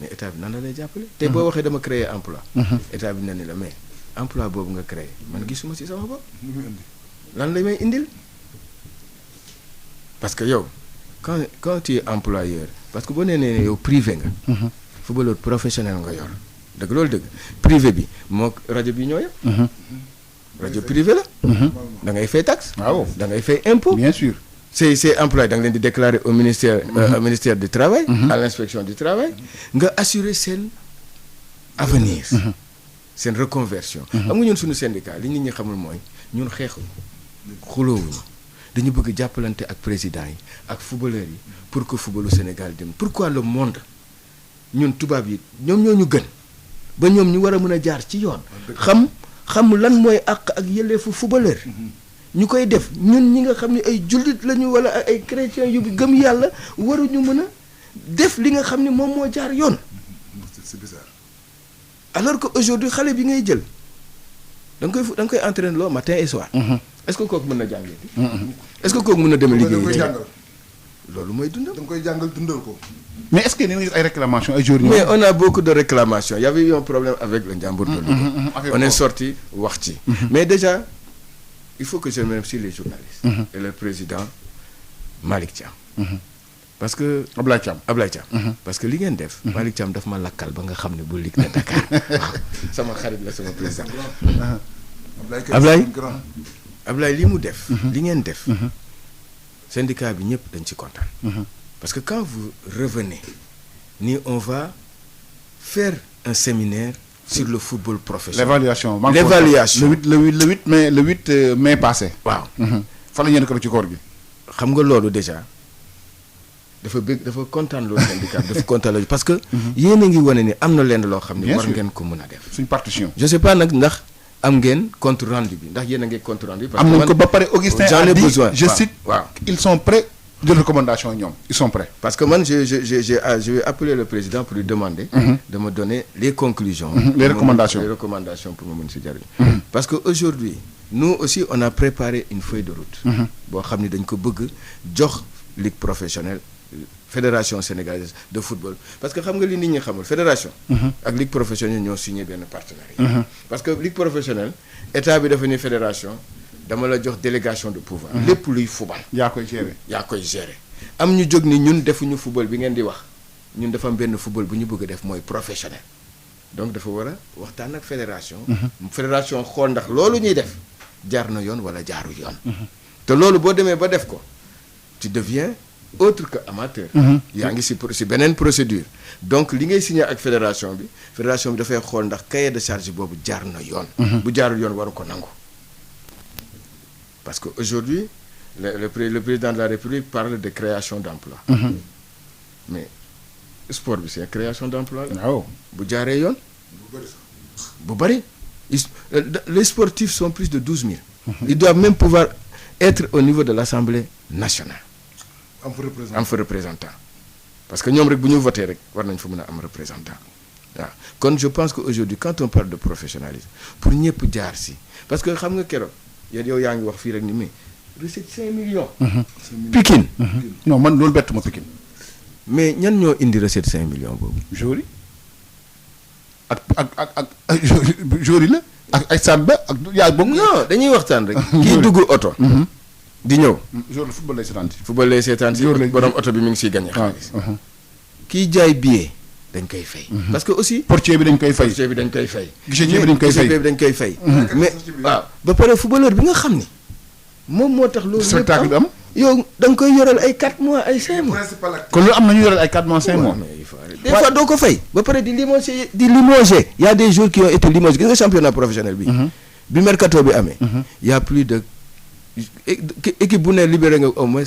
mais état bi nan la lay jàppale. te boo waxee dama créer emploi. état bi na ni la mais emploi boobu nga créer man gisuma ci sama bopp. lan la may indil parce que yow quand tu es employeur parce que boo nee nee yow privé nga. footballeur professionnel nga yor dëgg loolu dëgg privé bi moo rajo bi ñoo yem. rajo privé la. da ngay fay taxe. waaw da ngay fay impôt. bien sûr. ces employés da nga leen di déclarer au ministère ministère du travail. à l'inspection du travail. nga assurer seen avenir. seen reconversion. xam nga ñun suñu syndicat li nit ñi xamul mooy ñun xeexuñu xuloowuñu dañu bëgg jàppalante ak président yi ak footballeurs yi pour que footballu Sénégal dem pourquoi le monde ñun tubaab yi ñoom ñoo ñu gën ba ñoom ñu war a mën a jaar ci yoon. xam lan mooy àq ak yelleefu footballeur. ñu koy def ñun ñi nga xam ne ay jullit lañu wala ay chrétiens yu gëm yàlla waruñu mën a def li nga xam ne moom moo jaar yoon. c'est bizarre. alors que aujourd'hui xale bi ngay jël da nga koy entraîner loo matin et soir. est-ce que kooku mën na jàngee. est-ce que kooku mën na dem liggéey. loolu mooy dundal. da nga koy jàngal dundal ko. mais est-ce que ni ay réclamations ay jours. mais on a beaucoup de réclamations il y avait eu un problème avec le Ndiambour de Louga. on est sorti wax ci. mais déjà il faut que je remercie les journalistes. et le président Malick Thiam. parce que Ablaye Thiam parce que li ngeen def. Malick Thiam daf ma lakkal ba nga xam ne bu Ligue de Dakar. waaw sama xarit la sama président. Ablaye li mu def. li ngeen def. syndicat bi ñëpp dañ ci kontaan. parce que quand vous revenez ni on va faire un séminaire sur le football professionnel. l'évaluation le 8 mai passé. waaw. fa la ñu ko ci koor gi. xam nga loolu déjà dafa kontaan loolu syndicat dafa kontaan loolu parce que. yéen a ngi wane ni am na lenn loo xam ne war ngeen ko mën a def. suñ partition. je sais pas nag ndax am ngeen compte rendu bi ndax yéen a ngi compte rendu. parce que am nañ ko ba pare Augustin a dit je cite. waaw ils sont prêts de recommandation ñoom ils sont prêts. parce que man je vais appeler le président pour lui demander. de me donner les conclusions. les recommandations pour ma mën si jariñ. parce que aujourd'hui nous aussi on a préparé une feuille de route. boo xam ni dañ ko bëgg jox ligue professionnelle fédération sénégalaise de football parce que xam nga li nit ñi xamul fédération. ak ligue professionnelle ñoo signé benn partenariat. parce que ligue professionnelle état bi dafa ni fédération. dama la jox délégation de pouvoir. lépp luy football. yaa koy gérer. am ñu jóg ni ñun defuñu football bi ngeen di wax ñun dafa am benn football bu ñu bëgg a def mooy professionnel donc dafa war a waxtaan ak fédération. fédération xool ndax loolu ñuy def jaar na yoon wala jaaru yoon. te loolu boo demee ba def ko tu deviens autre que amateur. yaa ngi si beneen procédure. donc li ngay signé ak fédération bi dafay xool ndax cahier de charge boobu jaar na yoon. bu jaarul yoon waru ko nangu. parce que aujourd'hui le président de la République parle de création d'emploi. mais sport bi c'est création d'emploi la. waaw bu jaaree yoon. bu bëri les sportifs sont plus de 12 000. ils doivent même pouvoir être au niveau de l'Assemblée nationale. am fa représentant parce que ñoom rek bu ñu voté rek war nañ fa mën a am représentant waaw kon je pense que aujourd'hui quand on parle de professionnalisme pour ñëpp jaar si parce que xam nga keroog yow yaa ngi wax fii rek ni mais recette 5 millions. Pikine. non man loolu bett ma Pikine. mais ñan ñoo indi recette 5 millions boobu. joueurs yi ak joueurs yi la ak ay stade ba ak yaa bokk. non dañuy waxtaan rek. kii dugg oto. di ñëw. joueur de football lay seetaan si. football lay seetaan si borom oto bi mi ngi siy gagné xaalis. kii jaay billet dañ koy fay. parce que aussi. portier bi dañ koy fay. portier bi dañ koy fay. guichetier bi dañ koy fay. guichetier bi dañ koy fay. mais waaw ba pare footballeur bi nga xam ni moom moo tax. loolu spectacle bi am. yow da nga koy yoral ay 4 mois ay 5 mois. kon loolu am na ñu yoral ay 4 mois 5 mois. des fois doo ko fay. ba pare di limoger y a des joueurs qui ont été limogés gis nga championnat professionnel bi. bi mercato bi amee. y a plus de équipe bu ne libéré nga au moins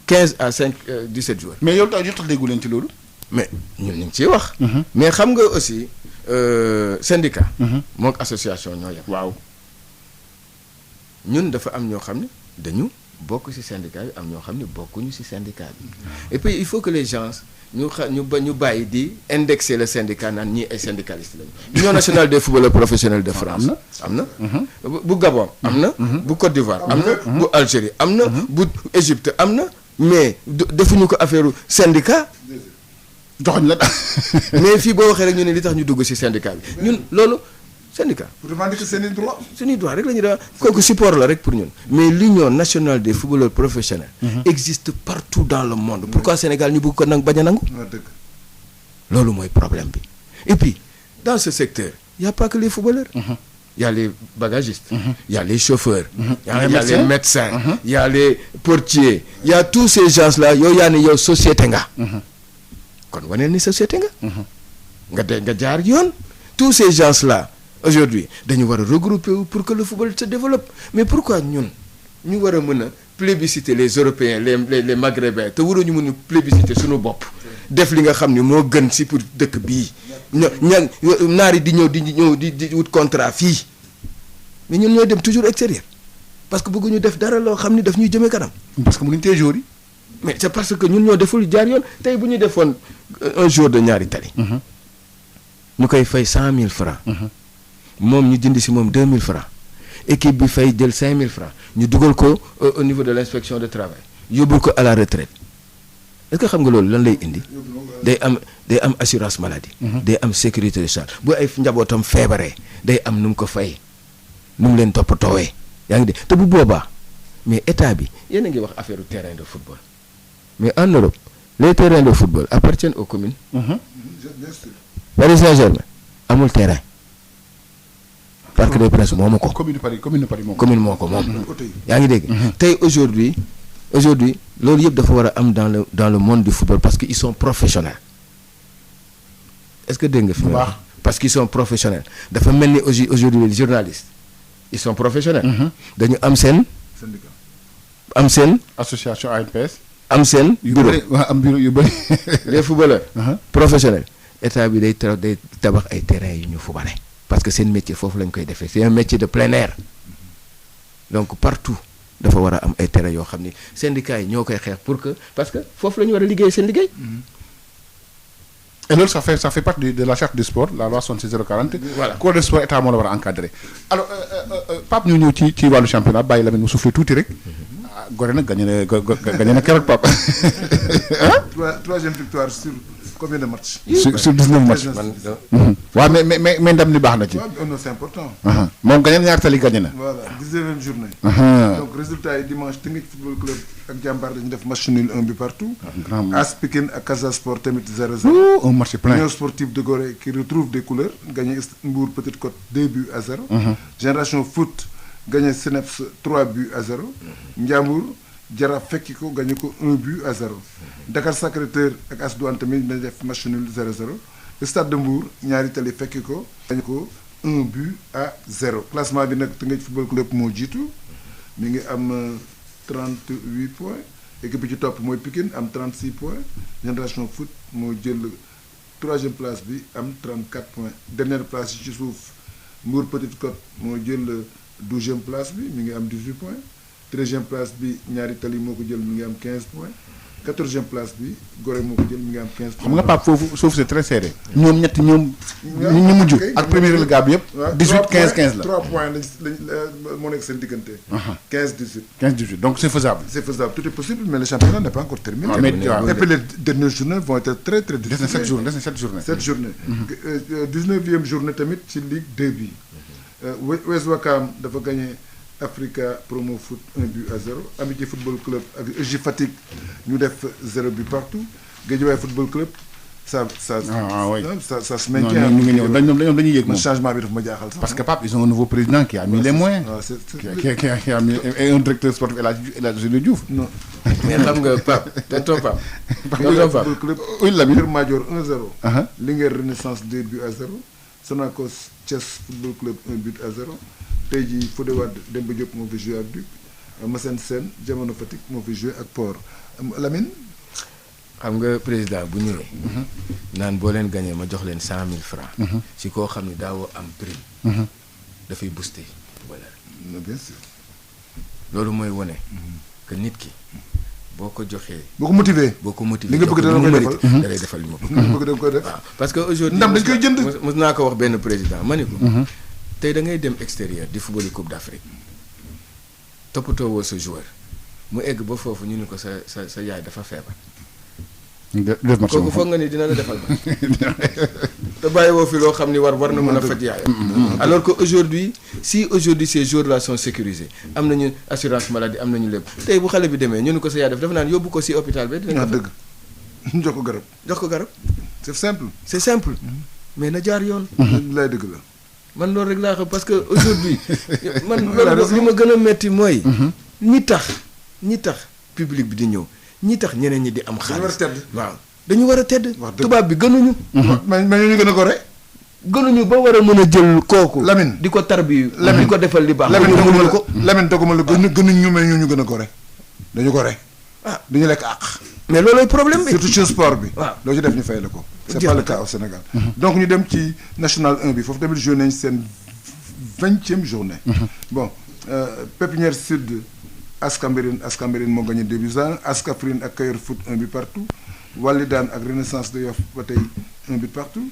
15 à 17 joueurs. mais yow tax déggu leen ci loolu. mais ñun ñu ngi ciy wax. mais xam nga aussi syndicat. mook association ñoo yem. waaw. ñun dafa am ñoo xam ne dañu bokk ci syndicat bi am ñoo xam ne bokkuñu ci syndicat bi et puis il faut que les gens ñu bàyyi di indexer le syndicat naan ñii ay syndicalistes lañu. Union nationale des footballeurs professionnels de France. am na bu Gabon am na. bu Côte d'Ivoire am na. bu Algérie am na. bu Égypte am na. mais defuñu ko affaire syndicat. joxoñ la mais fii boo waxee rek ñu ne li tax ñu dugg ci syndicat bi ñun loolu syndicat. pour revendiquer seeni droit. suñuy droit rek la ñuy def kooku support la rek pour ñun mais l'union nationale des footballeurs professionnels. existe partout dans le monde. pourquoi Sénégal ñu bëgg ko bañ a nangu. loolu mooy problème bi et puis dans ce secteur y a pas que les footballeurs. y a les bagagistes. y a les chauffeurs. y a les médecins. y a les portiers. y a tous ces gens là yow yaa ne yow société nga. kon waneel ni société nga. nga jaar yoon. tous ces gens là aujourd'hui dañu war a regrouper wu pour que le football se développe mais pourquoi ñun ñu war a mën a plébisciter les européens les maghrébins te waruñu mën a plébisciter suñu bopp. def li nga xam ni moo gën ci pour dëkk bii naar yi di ñëw di wut contrat fii mais ñun ñooy dem toujours extérieur parce que bëgguñu def dara loo xam ni daf ñuy jëmee kanam. parce que mu ngi tey jour yi. mais c'est parce que ñun ñoo deful jaar yoon tey bu ñu defoon un jour de ñaari tali. ñu koy fay 100 000 francs. moom ñu dindi ci moom 2000 francs. équipe bi fay jël 5000 francs ñu dugal ko au niveau de l'inspection de travail yóbbul ko à la retraite est-ce que xam nga loolu lan lay indi. day am assurance maladie. day am sécurité sociale bu ay njabootam feebaree day am nu mu ko fay nu mu leen toppatoowee yaa ngi dégg te bu boobaa mais état bi yéen a ngi wax affaire terrain de football mais en Europe les terrains de football appartiennent aux communes. Paris Saint-Germain amul terrain. Parc des Princes moomu ko. commune Paris moom. commune moo ko moom. yaa ngi dégg. tey aujourd'hui loolu yëpp dafa war a am dans le monde du football parce que ils sont professionnels est-ce que dégg nga fi baax parce qu'ils sont professionnels dafa mel ni aujourd'hui les journalistes ils sont professionnels. dañu am seen. syndicat. am seen. association ANPS. am seen. bureau am bureau yu bëri. les footballeurs. professionnels état bi day tabax ay terrains yu ñu footballé parce que seen métier foofu lañ koy defee c'est un métier de plein air donc partout dafa war a am ay terrains yoo xam ni syndicats yi ñoo koy xeex pour que parce que foofu la ñu war a liggéey seen liggéey. et loolu ça fait partie de la charte du sport la loi 66/040. voilà corps de sport état moo la war a encadrer. alors Pape ñu ñëw ci wàllu championnat bàyyi la mu soufflé tuuti rek. Gorée nag gagné na keroog Pape. troisième victoire sur combien de matchs. sur 19 matchs. waaw mais ndam li baax na ci. waaw c'est important. moom gagné na ñaari tali gagné na. voilà 19e journée. donc résultat yi dimanche Teungueth football club ak Jàmbaar dañu def match nul 1 but partout. AS Pikine ak Casa Sport tamit 0-0. un match plein. Union sportive de Gorée qui retrouve des couleurs gagné Mbour Petite Côte 2-0. Génération Foot gagné Seneps 3-0. Ndiambour Jaraaf fekki ko gagné ko 1-0. Dakar Sacré-Cœur ak AS Douanes tamit dañu def match nul 0-0. Stade de Mbour ñaari tali fekki ko gagné ko 1-0. classement bi nag Teungueth football club moo jiitu mi ngi am 38 points équipe bi ci topp mooy Pikine am 36 points Génération Foot moo jël 3e place bi am 34 points dernière place yi ci suuf Mbour Petite Côte moo jël 12e place bi mi ngi am 18 points 13e place bi ñaari tali moo ko jël mi ngi am 15 points 14e place bi Gorée moo ko jël mi ngi am 15 points. xam nga Pape foofu c'est très serré. ñoom ñett ñu mujj. ak premier relégable yëpp. 18 15 la 3 points lañ moo nekk seen diggante. 15-18. donc c'est faisable. C'est faisable, tout est possible, mais le championnat n'est pas encore terminé. Et puis les dernières journées vont être très très difficiles. Des na 7 journées. 7 journées. 19e journée tamit ci Ligue 2 bi. West Ouakam dafa gagné Africa Promo Foot 1-0. Amitié Football Club ak EJ Fatick ñu def 0 but partout. Guédiawaye Football Club ça se non maintient. ñu ngi ñëw dañuy yéeg man moom. changement bi daf ma jaaxal sax. parce que Pape ils ont un nouveau président qui a mis les moyens. waaw qui a mis et un directeur sportif El Hadji Diouf. non. mais xam nga Pape tonton Pape. tonton Pape club oui Lamine. Kër Madior 1-0. Linguère Renaissance 2-0. Sonacos Thiès football club 1-0. tey jii Fodé Wade Demba Diop moo fi joué ak Duc. Massène Sène Jamono Fatick moo fi joué ak Port Lamine. xam nga président bu ñëwee. naan boo leen gagné ma jox leen 100 000 francs. si koo xam ne daawoo am prime. dafay booster voilà. bien sûr. loolu mooy wone que nit ki boo ko joxee. boo ko motivé. li nga bëgg dana koy defal da lay defal li ma bëgg. li nga bëgg da koy def. waaw parce que aujourd'hui ndam dañ koy jënd. mos naa ko wax benn président ma ni ko. tey da ngay dem extérieur di football coupe d'Afrique toppatoo woo sa joueur mu egg ba foofu ñu ni ko sa yaay dafa feebar. kooku foog nga ni dina la defal ba te bàyyi woo fi loo xam ni war na mën a faj yaayam. alors que aujourd'hui ces jours là sont sécurisés am nañu assurance maladie am nañu lépp tey bu xale bi demee ñu ni ko sa yaay dafa naan yóbbu ko si hôpital bi. dinañ ko dëgg jox ko garab. c'est simple. mais na jaar yoon. lay dëgg la. man loolu rek laa xam parce que aujourd'hui man loolu li ma gën a metti mooy. ñi tax public bi di ñëw. ñi tax ñeneen ñi di am xaalis dañu war a tedd tubaab bi gënuñu. mais ñu gën a gore. gënuñu ba war a mën a jël kooku. Lamine di ko tarbi. Lamine di ko defal li baax. Lamine doguma la gënuñ ñu mais ñu gën a gore. dañu gore. dañu lekk àq. mais loolooy problème bi. surtout ci sport bi. waaw loo ci def ñu fay la ko. c'est pas le cas au Sénégal. donc ñu dem ci national 1 bi foofu tamit joué nañ seen 20e journée. bon Pépinière Sud. Askambérine moo gagné 2-1 Askafrine ak Kayor Foot 1 but partout Walidane ak Renaissance de Yoff ba tey 1 but partout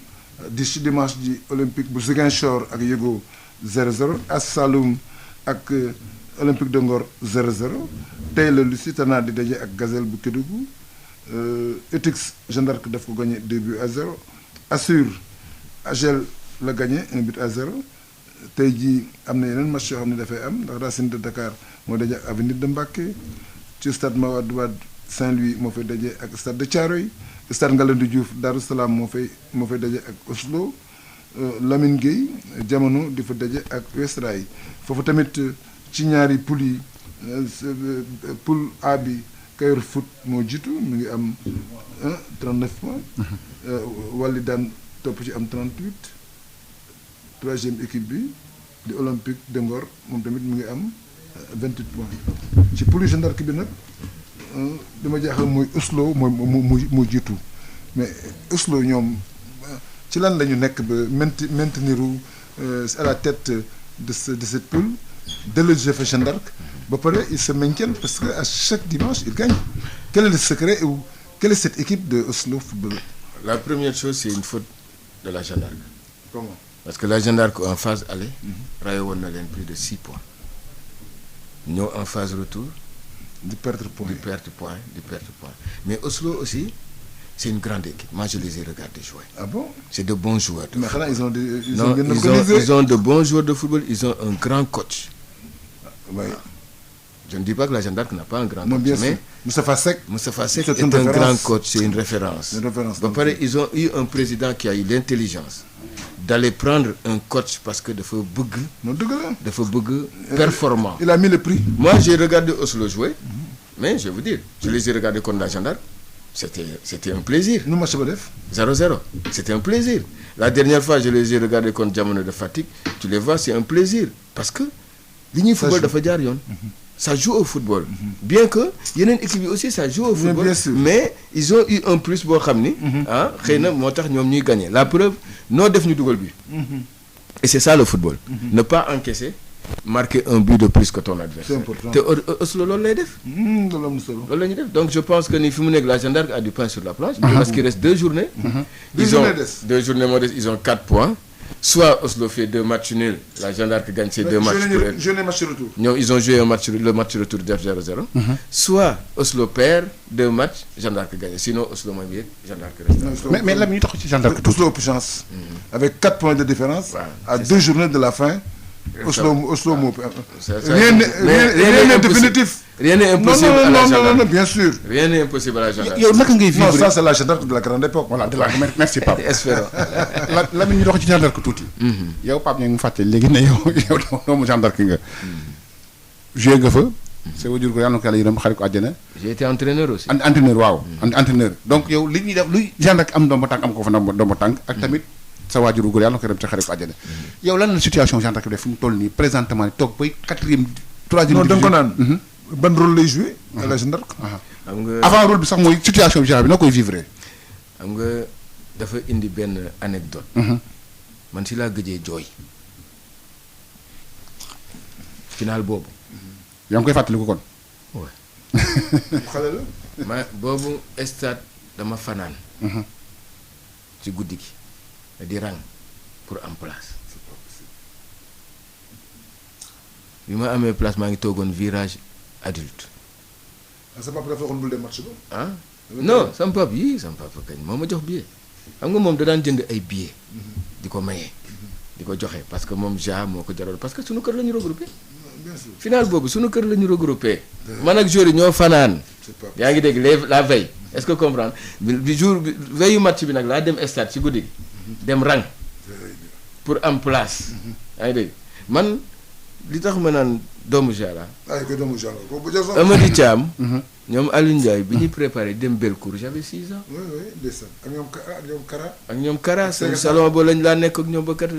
ci dimanche ji Olympique bu Ziguinchor ak Yego 0-0 As Saloum ak Olympique de Ngor 0-0 tey la Lusitana di daje ak Gazelle bu Kédougou Etix Jeanne d'Arc daf ko gagné 2-0 Assur Agel la gagné 1-0 tey jii am na yeneen match yoo xam ne dafay am ndax Racine de Dakar moo daje ak Avenir de Mbacké ci stade Mawade Wade Saint-Louis moo fay daje ak stade de Thiaroye stade Ngalandou Diouf Darou Salaam moo fay daje ak Oslo Lamine Gueye Jamono di fa daje ak US Rail foofu tamit ci ñaari poule yi poule A bi Kayor Foot moo jiitu mu ngi am 39 points Walidane topp ci am 38 troisième équipe bi di Olympique de Ngor moom tamit mu ngi am 28 points ci poule Jeanne d'Arc bi nag dama jaaxal mooy Oslo moo jiitu mais Oslo ñoom ci lan la ñu nekk ba maintenir à la tête de cette poule dès le jeu Jeanne d'Arc ba pare ils se maintiennent parce que à chaque dimanche ils gagnent. Quel est le secret ou quelle est cette équipe de Oslo Football? La première chose c'est une faute de la Jeanne d'Arc. Comment? Parce que la Jeanne d'Arc en phase aller raye woon na leen plus de 6 points ñëw en phase retour di perdre point mais Oslo aussi c'est une grande équipe. Moi je les ai regardés jouer. Ah bon? C'est de bons joueurs. Mais xanaa ils ont de bons joueurs de football, ils ont un grand coach. Oui. Je ne dis pas que la Jeanne d'Arc n'a pas un grand coach, bien mais Moustapha Seck est un grand coach, c'est une référence. Ba pare ils ont eu un président qui a eu l'intelligence d'aller prendre un coach parce que dafa bëgg performant. Il a mis le prix. Moi j'ai regardé Oslo jouer, mais je vais vous dire, je les ai regardés contre la Jeanne d'Arc. C'était un plaisir. Nu match ba def 0-0. C'était un plaisir. La dernière fois je les ai regardés contre Jamono de Fatick, tu les vois, c'est un plaisir parce que li ñuy football dafa jaar yoon. Ça joue au football. Bien que yeneen équipe yi aussi ça joue au football. Bien sûr. Mais ils ont eu un plus boo xam ni. Xëy na moo tax ñoom ñuy gagner. La preuve noo def ñu dugal bi. Et c'est ça le football. Ne pas encaisser, marquer un but de plus que ton adversaire. C'est important. te Oslo loolu lay def. loolu la ñuy def donc je pense que ni fi mu nekk la Jeanne d'Arc a du pain sur la planche. Parce qu'il reste 2 journées. Ils ont 2 journées moo des, ils ont 4 points. Soit Oslo fait 2 matchs nuls, la Jeanne d'Arc gagne ses 2 matchs. Ils ont joué le match retour de 0-0. Soit Oslo perd 2 matchs, Jeanne d'Arc gagne. Sinon Oslo mooy mieux, Jeanne d'Arc reste. Mais là ñu tax ci Jeanne d'Arc Oslo puissance avec 4 points de différence à 2 journées de la fin Oslo moo. Ça, rien n'est définitif. Rien n'est impossible à la gendarme. Non, bien sûr. Rien n'est impossible à la gendarme. yow naka ngay vivre Non, ça c'est la gendarme de la grande époque. voilà merci Pape. Espérons. Lamine ñu dox ci gendarme ko tuuti. yow Pape ñu ngi fàttali léegi ne yow doomu gendarme nga. joué nga fa. sa wajur ko yàlla na ko yàlla yërëm xarit ko àjjana. J'ai été entraîneur aussi. entraîneur waaw. entraîneur donc yow li ñuy def luy gendarme am ndomba tànk am ko fa ndomba tànk ak tamit sa waajuru góor yàlla na ko yërëm ca xarit ko àjjana. yow lan la situation gendarme bi def fu mu toll nii présentement toog bay 4e 3e. non da nga ko naan. ban rôle lay joué. à la gendarme. xam nga avant rôle bi sax mooy situation bi gendarme bi noo koy vivre. xam nga dafa indi benn anecdote. man si laa gëjee jooy. final boobu. yaa ngi koy fàttaliku kon. waaw. xale la. ma boobu stade dama fanaan. ci guddi gi di rang pour am place. bi ma amee place maa ngi toogoon virage adulte. sa papa dafa waxoon bul dem match ba. ah non sama papa kañ moo ma jox billet. xam nga moom da daan jënd ay billets. di ko maye. di ko joxe parce que moom ja moo ko jaral parce que sunu kër la ñu regroupé. bien sûr. final boobu sunu kër la ñu regroupé. man ak joueurs yi ñoo fanaan. yaa ngi dégg la veille est-ce que comprendre bi jour bi veillu match bi nag laa dem stade ci guddi gi. dem rang. pour am place. yaa ngi dégg man li tax ma naan doomu Jara. ay koy doomu Jara ko bu jël Amady Thiam. ñoom Aliou Ndiaye bi ñuy préparé dem Belcourt j'avais 6 ans. oui ndeysaan ak ñoom Kara. ak ñoom Kara seen salon ba lañ laa nekk ak ñoom ba 4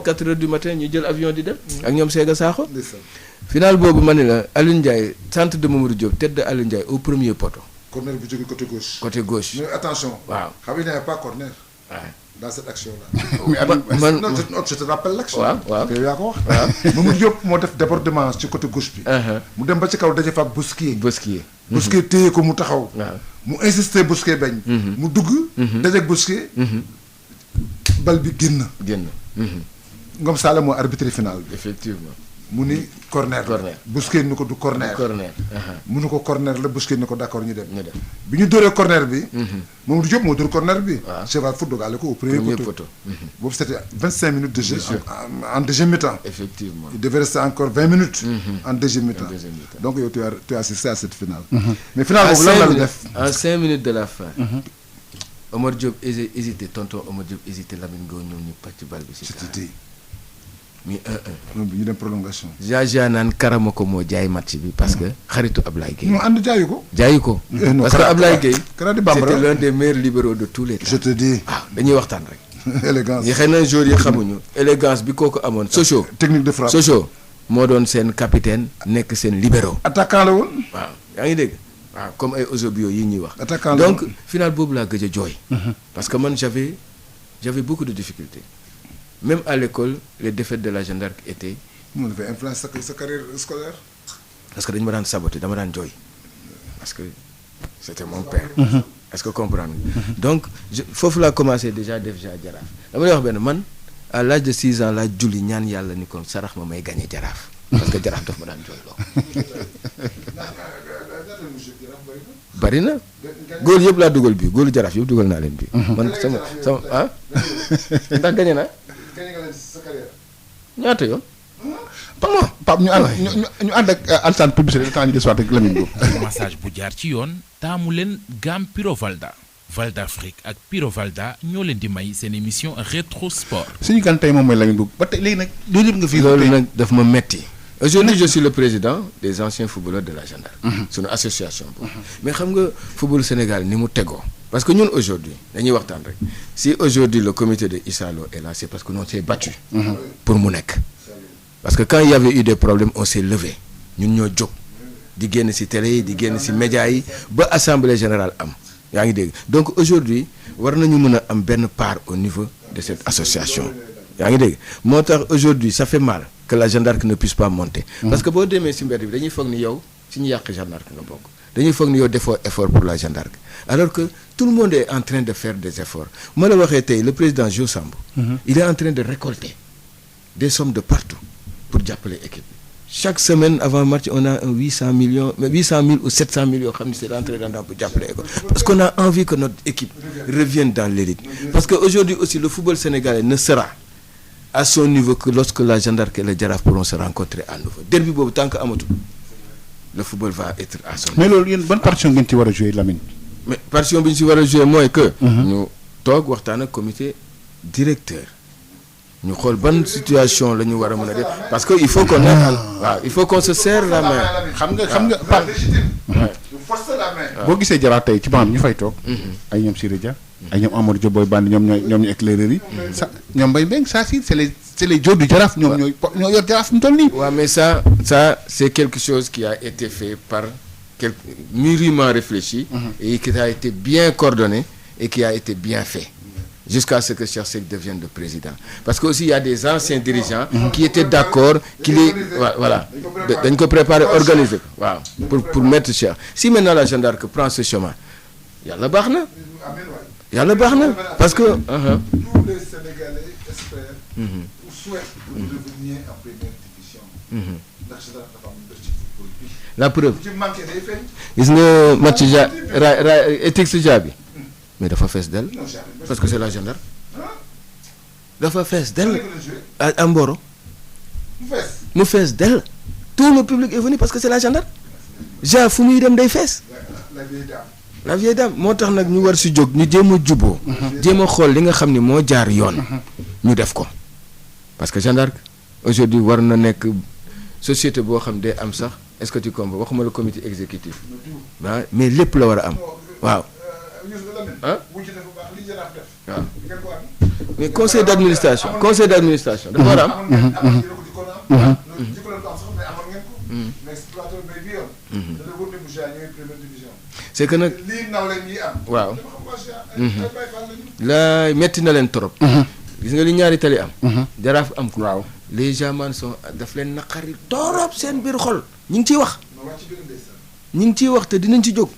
heures du matin ñu jël avion di dem. ak ñoom Sega Sakho. ndeysaan. final boobu ma ne la Aliou Ndiaye centre de Mamadou Diop tête de Aliou Ndiaye au premier poteau. corner bi jóge côté gauche. côté gauche. mais attention. waaw xam nga il n'y avait pas corner. waaw. dans cette action là. man non je te rappelle l'action. waaw. te yaa ko wax. waaw Mamadou Diop moo def débordement ci côté gauche bi. mu dem ba ci kaw daje fa ak Bousquier. Bousquier téye ko mu taxaw. waaw mu insister Bousquier bañ. mu dugg. daje ak Bousquier. bal bi génn. Ngom Sall moo arbitré final bi. effectivement. mu ni corner la. Bousquier ni ko du corner. mu ni ko corner la Bousquier ni ko d'accord ñu dem. bi ñu dóoree corner bi. Mamadou Diop moo dóor corner bi. waaw Cheval Foot dogale ko au premier poteau. boobu c'était 25 minutes de jeu. en deuxième mi-temps. effectivement. il devait rester encore 20 minutes. en deuxième mi-temps. donc yow tu as assisté à cette finale. mais finale boobu lan la def. en 5 minutes de la fin. Omar Diop hésité tonton Omar Diop hésité Lamine Gow ñoom ñu pàcc bal bi. c'était mi 1-1. ñu dem prolongation. Jaja naan karama ko moo jaay match bi parce que xaritu Ablaye Gueye. ñu ànd jaayu ko. jaayu ko. parce que Ablaye Gueye. c'était l'un des meilleurs libéraux de tous les temps. je te dis. waaw dañuy waxtaan rek. élégance ñi xëy na joueurs yi xamuñu. élégance bi kooku amoon Sochaux. technique de frappe Sochaux moo doon seen capitaine nekk seen libéraux. attaquant la woon. waaw yaa ngi dégg. waaw comme ay Ozobio yi ñuy wax. attaquant la donc final boobu laa gëj a jooy. parce que man j'avais beaucoup de difficultés. Même à l'école, les défaites de la gendarme étaient. On avait influencé sa carrière scolaire. Parce que dañu ma daan saboter dama daan jooy parce que c'était mon père. Est-ce que comprendre donc foofu laa commencé déjà def jaraaf dama lay wax benn man à l'âge de 6 ans laa julli ñaan yàlla ni kon sarax ma may gagné jaraaf parce que jaraaf daf ma daan jooy loo. bari na góol yëpp laa dugal bi góolu jaraaf yëpp dugal naa leen bi man sama ah ndax gagné na. ñaata yoon. Pape ñu ànd ak Alassane publicité le temps ñu desuwaat ak Lamine boobu. massage bu jaar ci yoon taamu leen gamme Piro Valda Valda Afrique ak Piro Valda ñoo leen di may seen émission rétro sport. suñu gan tey moom mooy Lamine boobu ba tey léegi nag loolu yëpp nga fi. loolu nag daf ma metti aujourd'hui je suis le président des anciens footballeurs de la gendarme. c'est une association boobu. mais xam nga football Sénégal ni mu tegoo. parce que ñun aujourd'hui dañuy waxtaan rek si aujourd'hui le comité de Issa Lo est là c'est parce que nous on s'est battu pour mu nekk parce que quand il y avait eu des problèmes on s'est levé ñun ñoo jóg di génn ci télé yi di génn ci médias yi ba assemblée générale am yaa ngi dégg donc aujourd'hui war nañu mën a am benn part au niveau de cette association yaa ngi dégg moo tax aujourd'hui ça fait mal que la gendarme ne puisse pas monter parce que boo demee ci mbedd bi dañuy foog ni yow ci ñu yàq gendarme nga bokk dañuy foog ni yow defoo effort pour la gendarme alors que tout le monde est en train de faire des efforts ma la waxee tey le président Jo Samb il est en train de récolter des sommes de partout pour jàppale équipe chaque semaine avant match on a un 800 000 ou 700 000 yoo xam ne c'est rentré dedans pour jàppale ko parce qu'on a envie que notre équipe revienne dans l'élite parce que aujourd'hui aussi le football sénégalais ne sera à son niveau que lorsque la Jeanne d'Arc et le Jaraaf pourront se rencontrer à nouveau derby boobu tant que amatul le football va être à son niveau. mais loolu yéen ban partition ngeen ci war a jouer Lamine. mais partition bi ñu si war a jouer mooy que. ñu toog waxtaan ak comité directeur. ñu xool ban situation la ñu war a mën a def parce que il faut qu'on waaw il faut qu'on se serre la main. xam nga boo gisee Jaraaf tey ci banc bi ñu fay toog. ay ñoom Siré Dia. ay ñoom Amadou Diop Boy Bandi ñoom ñu éclaireurs yi. ñoom Mbaye Mbengue ça c'est les joueurs du Jaraaf ñoom ñoo yor Jaraaf mu toll nii. waaw mais ça c'est quelque chose qui a été fait par mûrement réfléchi. Et qui a été bien coordonné et qui a été bien fait. Jusqu'à ce que Cheikh Seck devienne le président. Parce que aussi il y a des anciens dirigeants qui étaient d'accord qu'il est voilà dañ ko préparer organiser waaw pour mettre Cheikh. Si maintenant la Jeanne d'Arc prend ce chemin yàlla baax na parce que tous les Sénégalais espèrent ou souhaitent revenir en première division. ndax Jeanne d'Arc dafa am lu ci football bi. La preuve ci manqué day feeñ. gis nga match éthique ja bi mais dafa fees dell parce que c'est la Jeanne d'Arc dafa fees dell à Mboro mu fees dell tout le public est venu parce que c'est la Jeanne d'Arc ja fu muy dem day fees la vieille dame moo tax nag ñu war si jóg ñu jéem a juboo jéem a xool li nga xam ni moo jaar yoon ñu def ko parce que Jeanne d'Arc aujourd'hui war na nekk société boo xam day am sax est-ce que tu comprends waxuma le comité exécutif waaw mais lépp la war a am waaw ah waaw mais conseil d'administration dafa war a am. c'est que nag waaw la metti na leen trop. gis nga li ñaari tali am. Jaraaf am ko. waaw les gens sont daf leen naqari torop seen biir xol ñu ngi ciy wax. ñu ngi ciy wax te dinañ ci jóg.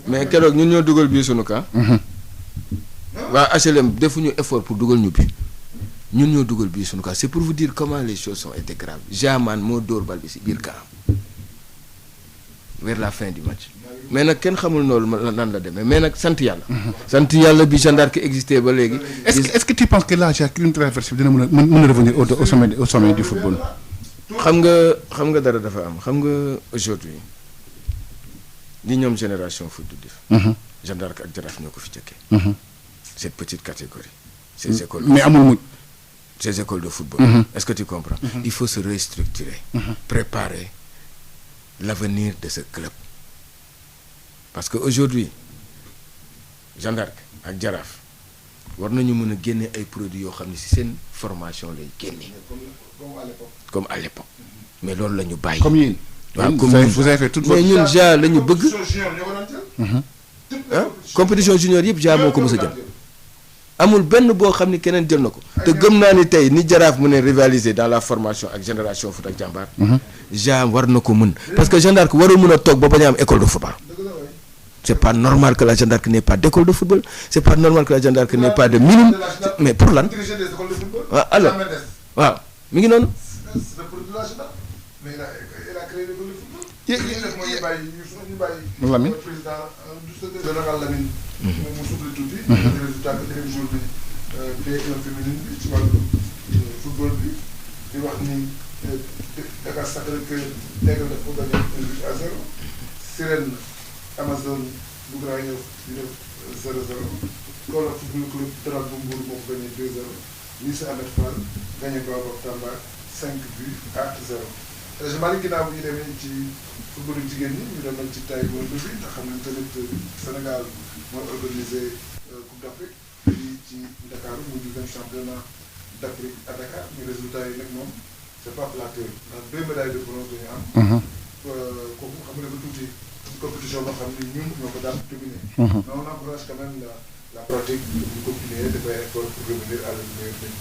mais keroog ñun ñoo dugal bii sunu cas. waa HLM defuñu effort pour dugal ñu bi ñun ñoo dugal bii sunu cas c'est pour vous dire comment les choses ont été graves Jaman moo dóor bal bi si biir camp vers la fin du match mais nag kenn xamul noonu nan la demee mais nag sant yàlla. sant yàlla bi Jeanne d'Arc existé ba léegi. est-ce que tu penses que là Jacques une traversée dina mën a revenir au sommet du football. xam nga dara dafa am xam nga aujourd'hui li ñoom génération foot du def. Jeanne d'Arc ak Jaraaf ñoo ko fi jëkkee. cette petite catégorie. ces écoles mais amul mujj. ces écoles de football. Est-ce que tu comprends. Il faut se restructurer. Préparer l'avenir de ce club. Parce que aujourd'hui Jeanne d'Arc ak Jaraaf war nañu mën a génne ay produits yoo xam ne ci seen formation lay génne. comme à l'époque mais loolu la ñu bàyyi. comme yéen. waaw comme vous avez fait toute votre. mais ñun ja la ñu bëgg. compétition junior yëpp ja moo ko mës a jël. amul benn boo xam ni keneen jël na ko. te gëm naa ni tey ni Jaraaf mu ne rivaliser dans la formation ak génération foot ak jàmbaar. ja war na ko mën parce que Jeanne d'Arc warul mën a toog ba bañ a am école de football. c'est pas normal que la Jeanne d'Arc n'ait pas d'école de football c'est pas normal que la Jeanne d'Arc n'ait pas de minimum mais pour lan. waaw alors waaw mi ngi noonu. Lamine. général Lamine. mu suufle tuuti. résultat télévision bi P1 féminine bi ci wàllu football bi di wax ni Dakar Sacré-Cœur Aigle daf ko gagné 1-0 Sirène Amazone bu Grand Yoff di def 0-0 Kaolack football club Tral bu Mbour moo ko gagné 2-0 Lycée Ahmed Fall gagné Baobab Tamba 5-0. Malick ginnaaw bu ñu demee ci footballu jigéen ñi ñu demal ci taekwondo bi ndax xam nañ tamit Sénégal mooy organisé Coupe d'Afrique fii ci Dakar mu di 20 championnat d'Afrique à Dakar mais résultat yi nag moom c'est pas flatteur ndax 2 médailles de bronze la ñu am. kooku xam nga dafa tuuti compétition boo xam ni ñun ñoo ko daan terminé. mais on encourage quand même la pratique bu continuer dafay effort pour revenir à la meilleure niveau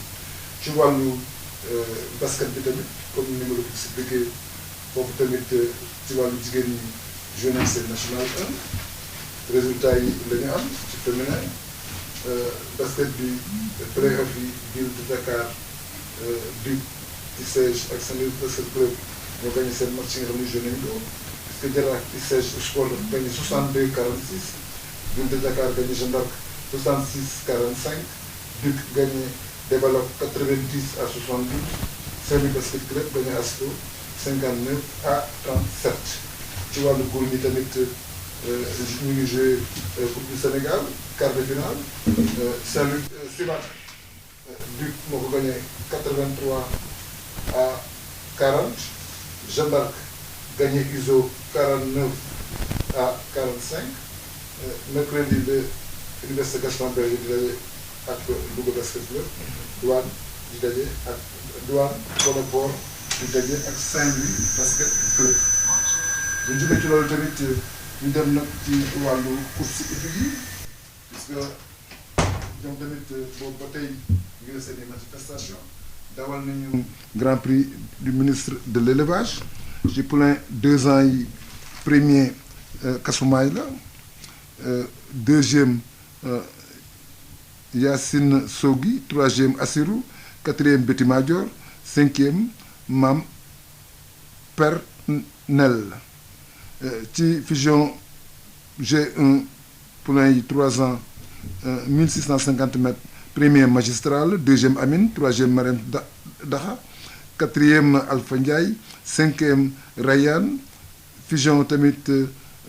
ci wàllu. basket bi tamit comme ni ma la ko expliqué foofu tamit ci wàllu jigéen ñi jeunesse nationale 1 résultat yi la ñu am ci féminin basket bi play-off yi ville de Dakar Duc ci siège ak Saint-Louis Basket Club ñoo gagné seen match yi nga xam ne joué nañu ko que Jaraaf ICG Sport gagné 62-46. Ville de Dakar gagné Jeanne d'Arc 66-45. Duc gagné Développe 90-72. Saint-Louis Basket Club gagné Asco 59-37. ci wàllu góor ñi tamit ñu ngi joué Coupe du Sénégal quart de finale. Saint-Louis Simac Duc moo ko gagné 83-40. Jeanne d'Arc gagné ISO 49-45. Mercredi de Université Gaston Berger di daje ak Louga Basket Club. Douane di daje ak Douane Bonaport di daje ak Saint-Louis Basket Club. bu ñu jógee ci loolu tamit ñu dem nag ci wàllu course hippique yi puisque ñoom tamit boobu ba tey ñu ngi seen i manifestation dawal nañu grand prix du ministre de l' élevage ci poulain 2 ans yi premier Kasumay la deuxième Yacine Sogui troisième Assirou quatrième Betty Madior cinquième Mam Pernel ci fusion G1 poulain yi 3 ans 1650 mètres premier magistral deuxième Amine troisième Marème Daxa quatrième Alpha Ndiaye cinquième Rayane fusion tamit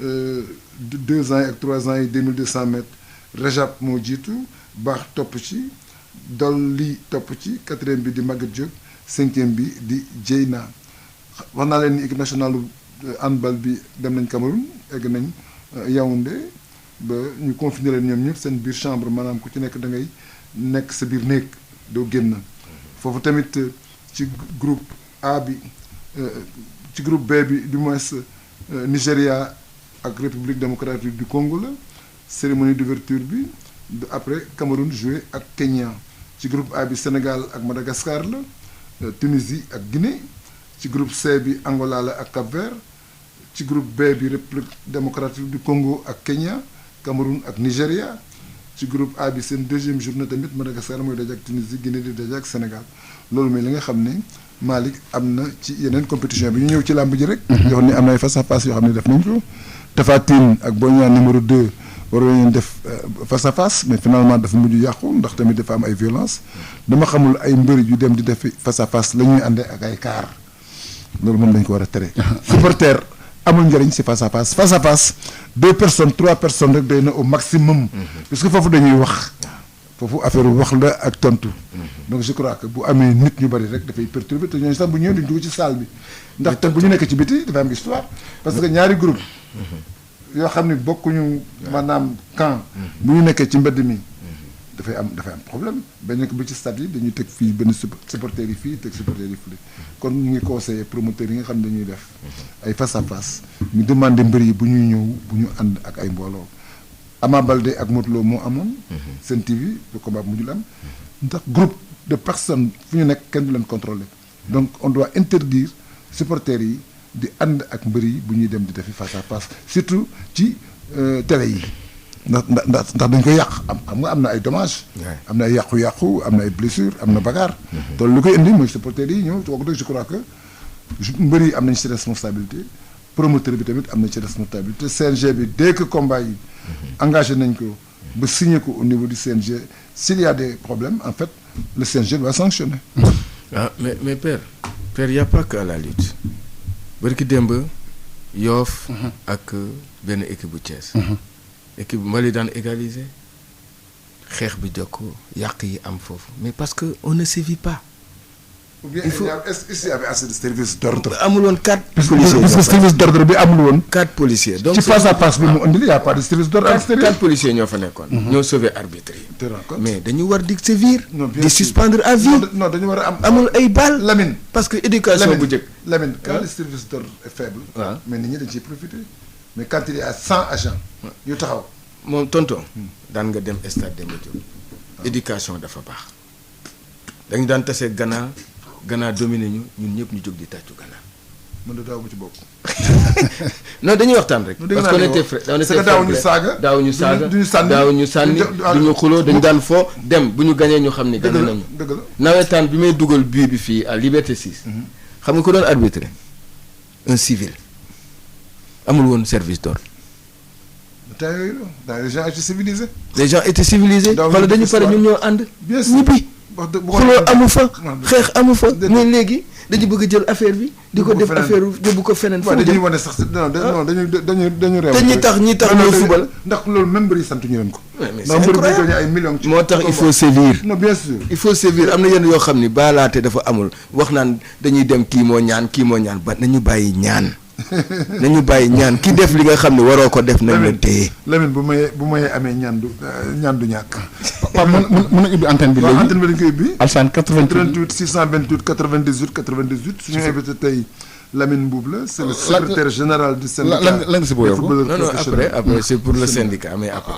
2 ans ak 3 ans yi 2200 mètres Rajab moo jiitu baax topp ci Dolli topp ci quatrième bi di Maguette Diop cinquième bi di Dieyna wax naa leen ni équipe nationale handball bi dem nañ Cameroun egg nañ Yaoundé ba ñu confiné leen ñoom ñëpp seen biir chambre maanaam ku ci nekk da ngay nekk sa biir néeg doo génn foofu tamit ci groupe A bi ci groupe B bi du moins Nigéria ak République démocratique du Congo la cérémonie d'ouverture bi après Cameroun joué ak Kenya ci groupe A bi Sénégal ak Madagascar la Tunisie ak Guinée ci groupe C bi Angola la ak Cap-Vert ci groupe B bi République démocratique du Congo ak Kenya Cameroun ak Nigéria ci groupe A bi seen deuxième journée tamit Madagascar mooy daje ak Tunisie Guinée di daje ak Sénégal loolu mooy li nga xam ne Malick am na ci yeneen compétition bi ñu ñëw ci làmb ji rek. yoo xam ne am na ay face à face yoo xam ne def nañ ko. Tapha Tine ak Boy Niang numéro 2 waroon nañu def face à face mais finalement dafa mujj yàqu ndax tamit dafa am ay violence dama xamul ay mbër yu dem di def face à face la ñuy àndee ak ay kaar loolu moom dañ ko war a tere. supporter amul njëriñ si face à face 2 personnes 3 personnes rek day na au maximum. parce que foofu dañuy wax. foofu affaire wax la ak tontu. donc je crois que bu amee nit ñu bari rek dafay perturber te ñooñu sax bu ñëwee duñ dugg ci salle bi. ndax te bu ñu nekk ci biti dafay am histoire. parce que ñaari groupe yoo xam ne bokkuñu maanaam camp. bu ñu nekkee ci mbedd mi. dafay am problème benn nekk ba ci stade yi dañuy teg fii benn supporters yi fii teg supporters yi fii kon ñu ngi conseillé promoteurs yi nga xam ne dañuy def ay face à face ñu demandé mbër yi bu ñuy ñëw bu ñu ànd ak ay mbooloo. Ama Baldé ak Modou Lo moo amoon. Sen TV le combat bu mujjul am. ndax groupe de personnes fu ñu nekk kenn du leen contrôler donc on doit interdire supporters yi di ànd ak mbër yi bu ñuy dem di defi face à face surtout ci télé yi. ndax dañ koy yàq xam nga am na ay dommages. am na ay yàqu-yàqu am na ay blessures am na bagarre. te lu koy indi mooy supporters yi ñëw toog je crois que mbër yi am nañ ci responsabilité promoteur bi tamit am na ci responsabilité CNG bi dès que combat yi. engagé nañ ko ba signé ko au niveau du CNG s'il y a des problèmes en fait le CNG doit sanctionner. ah mais père y a pas que à la lutte barki démb Yoff ak benn équipe bu Thiès. équipe bu Mali daan égaliser xeex bi jokko yàq yi am foofu mais parce que on ne sévit pas. ou bien est-ce qu'il y avait assez de service d'ordre. amul woon 4 policiers parce que service d'ordre bi amul woon. 4 policiers donc ci face à face bi mu indi y a pas de service d'ordre extérieur. 4 policiers ñoo fa nekkoon. ñoo sauver arbitre yi. te rencontre mais dañu war di sévir. bien di sûr. suspendre à vie. non dañu war a am. amul ay balles. Lamine parce que éducation bu njëkk. Lamine quand le service d'ordre est faible. waaw mais nit ñi dañ ciy profiter mais quand il y a 100 agents. yu taxaw. moom tonton. daan nga dem stade Demba Diop. éducation dafa baax. dañu daan tase Ghana dominé ñu ñun ñëpp ñu jóg di tàccu Ghana. man de daaw bu ci bokk. non dañuy waxtaan rek. parce que on était frais daawuñu saaga. daawuñu saaga duñu sànni daawuñu sànni duñu xuloo dañu daan fo dem bu ñu gañee ñu xam ni gañe nañu. dëgg la nawetaan bi may dugal bii bi fii à Liberté 6. xam nga ko doon arbitré un civil amul woon service d'ordre. temps yooyu la les gens étaient civilisés. les gens étaient civilisés. wala dañu pare ñun ñoo ànd. bien sûr ñibbi. xuloo amu fa. xeex amu fa. mais léegi dañu bëgg a jël affaire bi. di ko def affaire yóbbu ko feneen. waaw dañuy wane sax non dañu réew. te ñi tax ñoo fubal. ndax loolu même mbir yi sant ñu leen ko. mais c'est incroyable ay millions. moo tax il faut sévir. non bien sûr. il faut sévir am na yenn yoo xam ni baalaate dafa amul wax naan dañuy dem kii moo ñaan ba nañu bàyyi ñaan. nañu bàyyi ñaan ki def li nga xam ne waroo ko def nañ la téye. Lamine bu mayee amee ñaan du ñàkk. Pape mën na ubbi antenne bi léegi. waaw antenne bi dañ koy ubbi. Alsane 88 628 98 98 suñu invité tey Lamine Mboup la c'est le secrétaire général du syndicat. lan si booyoo ko non après c'est pour le syndicat mais après.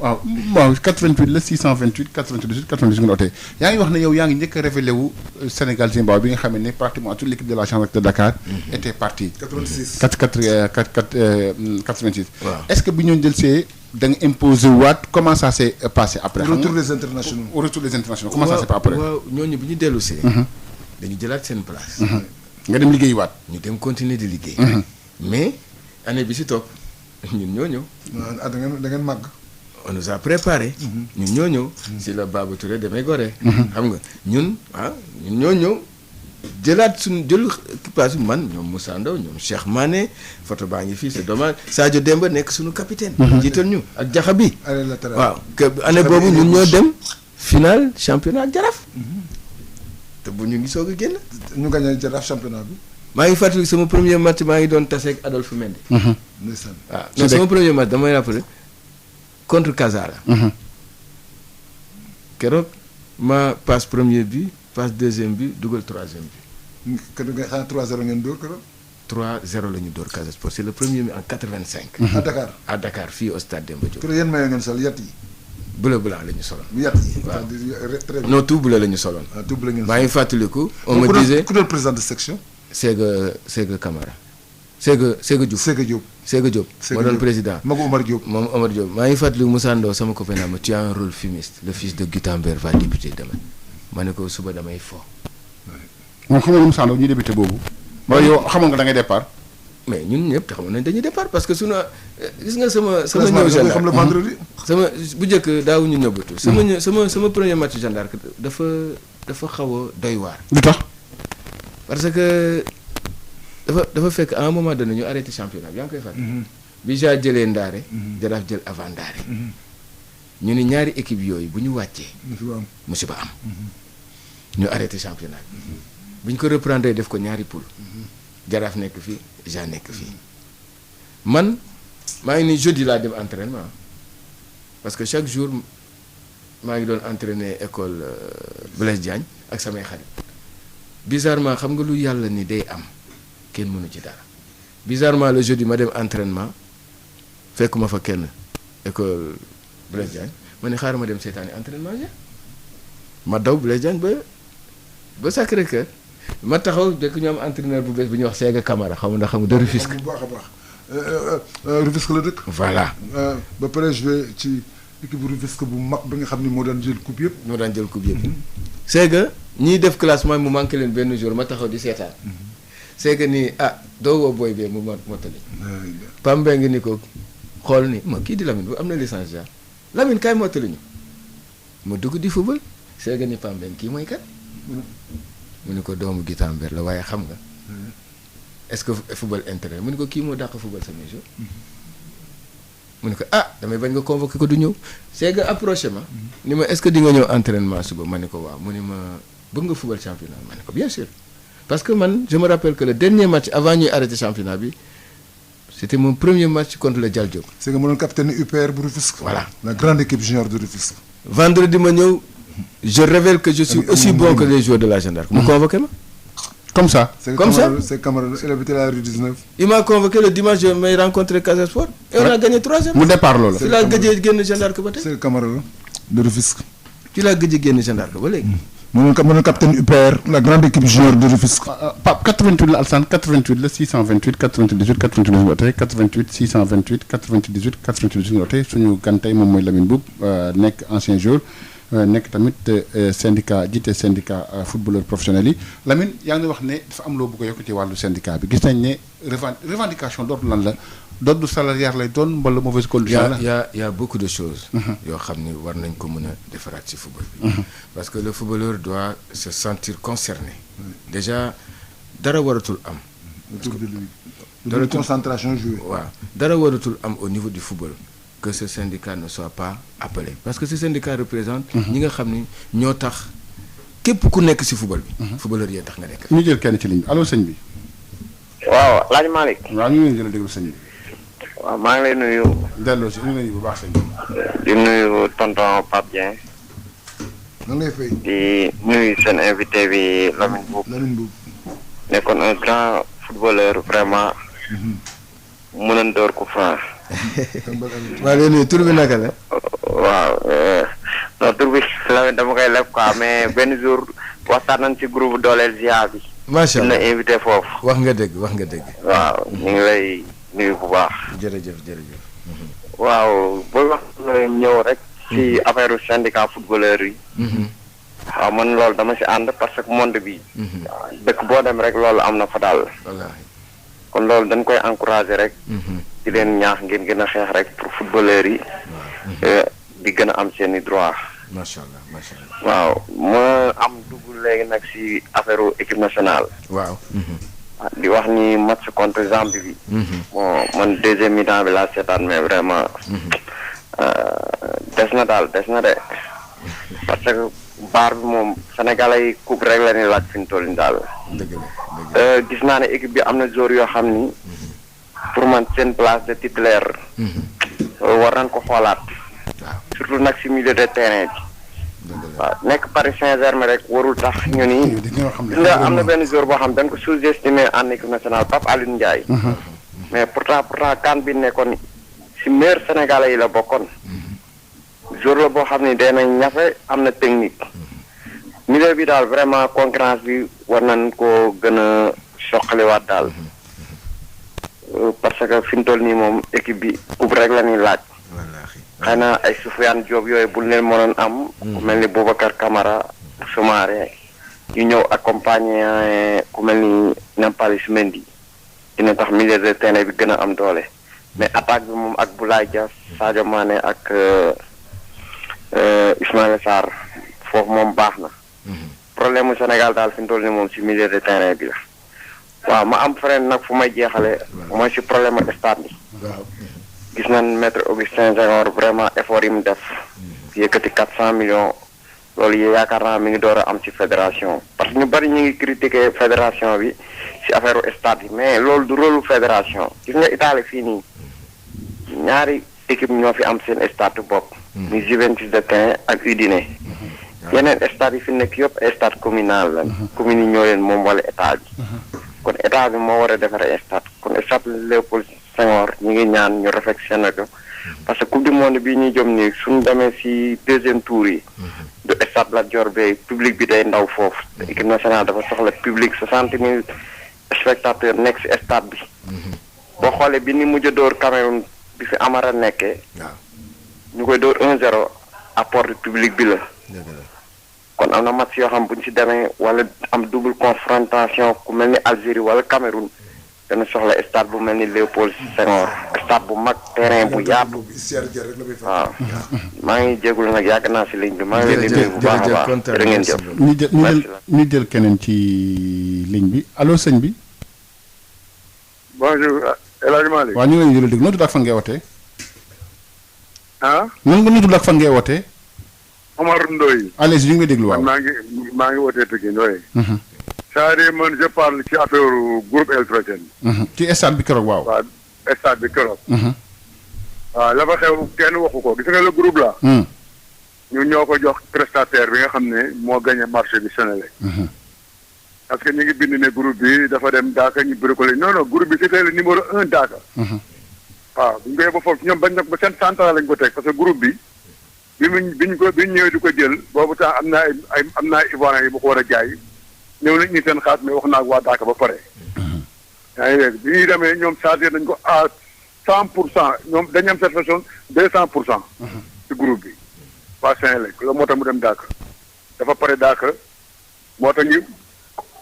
waaw bon 88 la 628 98 98 nga ootee yaa ngi wax ne yow yaa ngi njëkk a révélé wu Sénégal Zimbabwe bi nga xam ne pratiquement toute l'équipe de la Jeanne d'Arc de Dakar était partie. 86 86. waaw est-ce que bi ñu jël see da nga imposé waat comment ça s'est passé après. retour des internationaux. Comment ça s'est passé après. waaw ñooñu bi ñu dellu see. dañu jëlaat seen place. nga dem liggéey waat. ñu dem continuer di liggéey. mais année bi si topp ñun ñoo ñëw. da ngeen màgg. on nous a préparé. ñun ñoo ñëw. si la Baba Touré demee Gorée. xam nga ñun ñoo ñëw jëlaat suñu jël équipage man ñoom Moussa Ndaw ñoom Cheikh Mané photo baa ngi fii c'est dommage Sadio Demba nekk suñu capitaine. jiital ñu ak Jaxa bi. waaw que année boobu ñun ñoo dem final championnat ak Jaraaf. te bu ñu ngi soog a génn. ñu gagné Jaraaf championnat bi. maa ngi fàttali sama premier match maa ngi doon tase ak Adolphe Mendy. ndeysaan. waaw non sama premier match damay rappeler contre Casara. keroog ma passe premier bi passe deuxième bi dugal troisième bi. que nga xam 3-0 ngeen dóor keroog. 3-0 la ñu dóor Casa Sport c'est le premier mi en 85. à Dakar. à Dakar fii au stade Demba Diop. keroog yéen maye ngeen sol yat yi. bleu blanc la ñu soloon. yat yi. waaw très bien. non tout bleu la ñu soloon. tout bleu ngeen maa ngi fàttaliku. on me disait ku doon président de section. Séga Camara. Séga Diop. Séga Diop. moo doon président. Magu Omar Diop. moom Omar Diop maa ngi fàttaliku Moussa Ndo sama copain naa ma tu as un rôle fumiste le fils de Gutenberg va débuter demain ma ne ko suba damay fo. moom xam nga Moussa Ndo ñuy débuté boobu. wala yow xamoon nga da ngay départ. mais ñun ñëpp te xamoon nañ dañuy départ parce que sunu gis nga sama ñëw gendarme xam le vendredi. sama bu njëkk daawuñu ñëbbatu. sama premier match Jeanne d'Arc dafa xaw a doy waar. lu tax. parce que dafa fekk à un moment donné ñu arrêté championnat bi yaa ngi koy fàtte. bi jëlee Ndaare. Jaraaf jël avant Ndaare. ñu ni ñaari équipe yooyu bu ñu wàccee. musiba am. ñu arrêté championnat bi. bu ñu ko reprendre def ko ñaari poule. Jaraaf nekk fii ja nekk fii. man maa ngi ni jeudi laa dem entraînement parce que chaque jour maa ngi doon entraîner école Blaise Diagne ak samay xarit. bizarrement xam nga lu yàlla ni day am kenn mënu ci dara bizarrement le jeudi ma dem entraînement fekkuma fa kenn école Blaise Diagne ma ne xaaral ma dem seetaani entraînement ja ma daw Blaise Diagne ba Sacré-Cœur ma taxaw dëkk ñu am entraîneur bu bees bu ñuy wax Séga Camara xam nga de Rufisque. bu baax a baax Rufisque la dëkk. voilà. ba pare joué ci équipe Rufisque bu mag bi nga xam ni moo daan jël coupe yëpp. Séga ñiy def classement mu manqué leen benn jour ma taxaw di seetaan. Séga nii doo woo booy bee mu mottali. Pam Mbengue ni ko xool ni ma kii di Lamine bu am na licence ja Lamine kaay mottali ñu ma dugg di football Séga ni Pam Mbengue kii mooy kat. mu ni ko doomu Gutenberg la waaye xam nga est-ce que football intérêt mu ni ko kii moo dàq football sama jour. mu ni ko damay bañ nga convoqué ko du ñëw Séga approché ma. ni ma est-ce que di nga ñëw entraînement suba ma ni ko waaw mu ni ma bëgg nga football championnat ma ni ko bien sûr. parce que man je me rappelle que le dernier match avant ñuy arrêter championnat bi c'était mon premier match contre le Dial Diop. Séga ma doon capitaine UPR bu Rufisque. voilà la grande équipe junior de Rufisque. vendredi ma ñëw. je révèle que je suis aussi bon que les joueurs de la Jeanne d'Arc. mu convoqué ma. comme ça. C'est Cameroun il habitait la rue 19. il m'a convoqué le dimanche je may rencontré Casa Sport. et on a gagné 3-0. mu départ loolu. fi laa gëjee génn Jeanne d'Arc ba tey. c'est Cameroun de Rufisque. fi laa gëjee génn Jeanne d'Arc ba léegi. mu doon capitaine UPR la grande équipe junior de Rufisque. Pape 88 la Alsane 88 la 628 98 98 nga tey 88 628 98 98 nga tey suñu gan tey moom mooy Lamine Mboup nekk ancien joueur nekk tamit syndicat jiite syndicat footballeur professionnel yi Lamine yaa ngi wax ne dafa am loo bëgg a yokk ci wàllu syndicat bi gis nañ ne revendication dootu lan la dootu salariat lay doon wala mauvaise condition la. y a beaucoup de choses. yoo xam ni war nañ ko mën a defaraat ci football bi. parce que le footballeur doit se sentir concerné. déjà dara waratul am. dara concentration jouée. waaw dara waratul am au niveau du football que ce syndicat ne soit pas appelé parce que ce syndicat représente. ñi nga xam ni ñoo tax képp ku nekk ci football bi. footballeur yee tax nga nekk. ñu jël kenn ci ligne bi allo sëñ bi. waaw Laaj Malick. waaw ñu ngi leen jël déglu sëñ bi. waaw maa ngi lay nuyu. delloo si ñu ngi lay nuyu bu baax sëñ bi. di nuyu tonton Pape Dieng. nan lay fay. di nuyu seen invité bi Lamine Boub. Lamine Boub. nekkoon un grand footballeur vraiment. mënoon door ko franc. maa ngi lay nuyu tur bi naka la. waaw non tur bi Lamine dama koy leb quoi mais benn jour waxtaan nañ ci groupe dooleel Zia bi. macha allah dina invité foofu. wax nga dëgg wax nga dëgg. waaw ñu ngi lay nuyu bu baax. jërëjëf jërëjëf. waaw booy wax ñëw rek. ci affaire syndicat footballeur yi. waaw man loolu dama ci ànd parce que monde bi. waaw dëkk boo dem rek loolu am na fa daal. wallaahi. kon loolu dañ koy encourager rek. di leen ñaax ngeen gën a xeex rek pour footballeur yi. di gën a am seen i droit. macha allah macha allah. waaw ma am dugg léegi nag ci affaire équipe nationale. waaw. di wax ni match contre Zambie bi. bon man deuxième mi-temps bi laa seetaan mais vraiment. des na daal des na de. parce que baar bi moom Sénégalais yi coupe rek la ñuy laaj fi mu toll nii daal. dëgg la gis naa ne équipe bi am na joueur yoo xam ni. pour man seen place de titulaire. war nañ ko xoolaat. waaw surtout nag ci milieu de terrain bi. waaw nekk Paris Saint-Germain rek warul tax ñu ni. nga am na benn joueur boo xam dañ ko sous-estimé en équipe nationale Pape Alioune Ndiaye. mais pourtant CAN bi nekkoon ci meilleur Sénégalais yi la bokkoon. joueur la boo xam ne dana ñafe am na technique. milieu bi daal vraiment concurrence bi war nañ koo gën a soqaliwaat daal. parce que fi mu toll nii moom équipe bi coupe rek la ñuy laaj. xëy na ay Soufiane Diop yooyu bu leen mënoon am. ku mel ni Boubacar Camara Soumaré ñu ñëw accompagner ku mel ni Nampalys Mendy dina tax milieu de terrain bi gën a am doole mais attaque bi moom ak Boulaye Dia Sadio Mané ak Ismaïla Sarr foofu moom baax na. problème mu Sénégal daal fi mu toll nii moom ci milieu de terrain bi la. waaw ma am fren nag fu may jeexale mooy ci problème ak stade bi. gis nañ maître Augustin Senghor vraiment effort yi mu def yëkkati 400 millions loolu yaakaar naa mi ngi door a am ci fédération parce que ñu bari ñu ngi critiquer fédération bi ci affaire stade yi mais loolu du rôle fédération gis nga Italie fii nii ñaari équipe ñoo fi am seen stade bopp. muy Juventus de Turin ak Udine. yeneen stade yi fi nekk yëpp ay stade communal la. commune yi ñoo leen moom wala état bi. kon état bi moo war a defaree stade kon stade Léopold Senghor ñu ngi ñaan ñu réfectionné ko parce que coupe du monde bii ñuy jëm nii suñu demee ci deuxième tour yi. du stade Lat Dior Bèye public bi day ndaw foofu. équipe nationale dafa soxla public 60,000 spectateurs nekk ci stade bi. boo xoolee bi ni mujj a dóor Cameroun bi fi Amara nekkee. ñu koy dóor 1-0 apport public bi la. kon am na match yoo xam bu ñu ci demee wala am double confrontation ku mel ni Algérie wala Cameroun dana soxla stade bu mel ni Léopold Senghor stade bu mag terrain bu yaatu. waaw maa ngi jégalu nag yàgg naa ci ligne bi maa ngi leen di nuyu bu baax a baax jërë ngeen jëf. ñu jël keneen ci ligne bi allo sëñ bi. bonjour El Hadj Malick. waaw ñu ngi leen di déglu noo tudd ak fan ngay wootee. ah. nan nga noo tudd ak fan ngay wootee. Omar Ndoye. allez ñu ngi déglu waaw. maa ngi wootee Pikine Ndoye. c'est-à-dire man je parle ci affaire groupe Eltroten. ci stade bi keroog waaw. waaw stade bi keroog. waaw la fa xew kenn waxu ko gis nga le groupe là. ñun ñoo ko jox prestataire bi nga xam ne moo gagné marché bi Sénégal. parce que ñu ngi bind ne groupe bi dafa dem Daaka ñu bricolé non non groupe bi c'était le numéro 1 Daaka. waaw bu ñu koy ba foofu ñoom bañ na ba seen central lañ ko teg parce que groupe bi. bi ñu ñëwee di ko jël boobu temps am naa ay Ivoiriens yi bu ko war a jaay ñëw nañ ñu seen xaas mais wax naa ak waa Daaka ba pare. yaa ngi dégg bi ñuy demee ñoom chargé nañ ko à 100% ñoom dañu am satisfaction 200%. ci groupe bi waa Saint-Louis loolu moo tax mu dem Dakar dafa pare Dakar moo tax ñu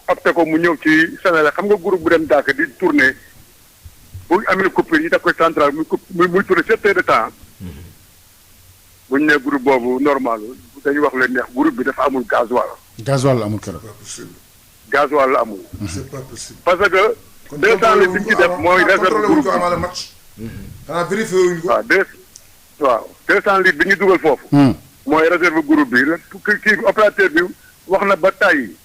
opté ko mu ñëw ci Saint-Louis xam nga groupe bu dem Dakar di tourner bu amee coupure yi daf koy central muy tourner 7 heures de temps bu ñu nee groupe boobu normal dañuy wax leen neex groupe bi dafa amul gasoil. gasoil la amul keroog. gasoil la amul. c'est pas possible. parce que 200 litres bi ñu ci def mooy réserve groupe bi amaale match. xanaa vérifié wuñ ko. waaw 200 litres bi ñu dugal foofu. mooy réserve groupe bi la kii opérateur bi wax na ba tàyyi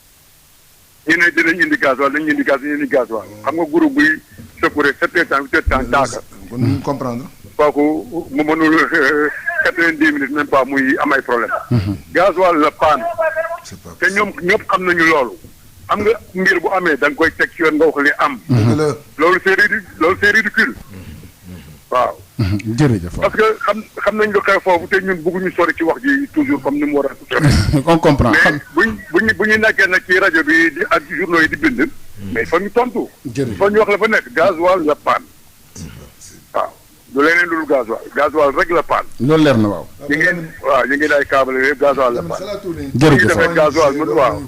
ñu ne dinañ indi gasoil dañu indi gasoil xam nga groupe bi secouré 7 heures temps 8 heures temps Dakar. kon ñu comprendre. kooku mu mënul 90 minutes même pas muy am ay problème. gasoil la panne. te ñoom ñëpp xam nañu loolu. xam nga mbir bu amee da nga koy teg ci yoon nga wax li am. loolu c'est ridicule. waaw. jërëjëf parce que xam nañ lu xew foofu te ñun bëgguñu sori ci wax ji toujours comme ni mu war a sori. on comprend mais bu ñu nekkee nag ci rajo bi di ak journaux yi di bind. mais il faut ñu tontu. jërëjëf il faut ñu wax la fa nekk gasoil la panne. waaw du leneen lu dul gasoil rek la panne. loolu leer na waaw. ñu ngi ay câble yëpp gasoil la panne. jërëjëf ñu defee gasoil mu waaw.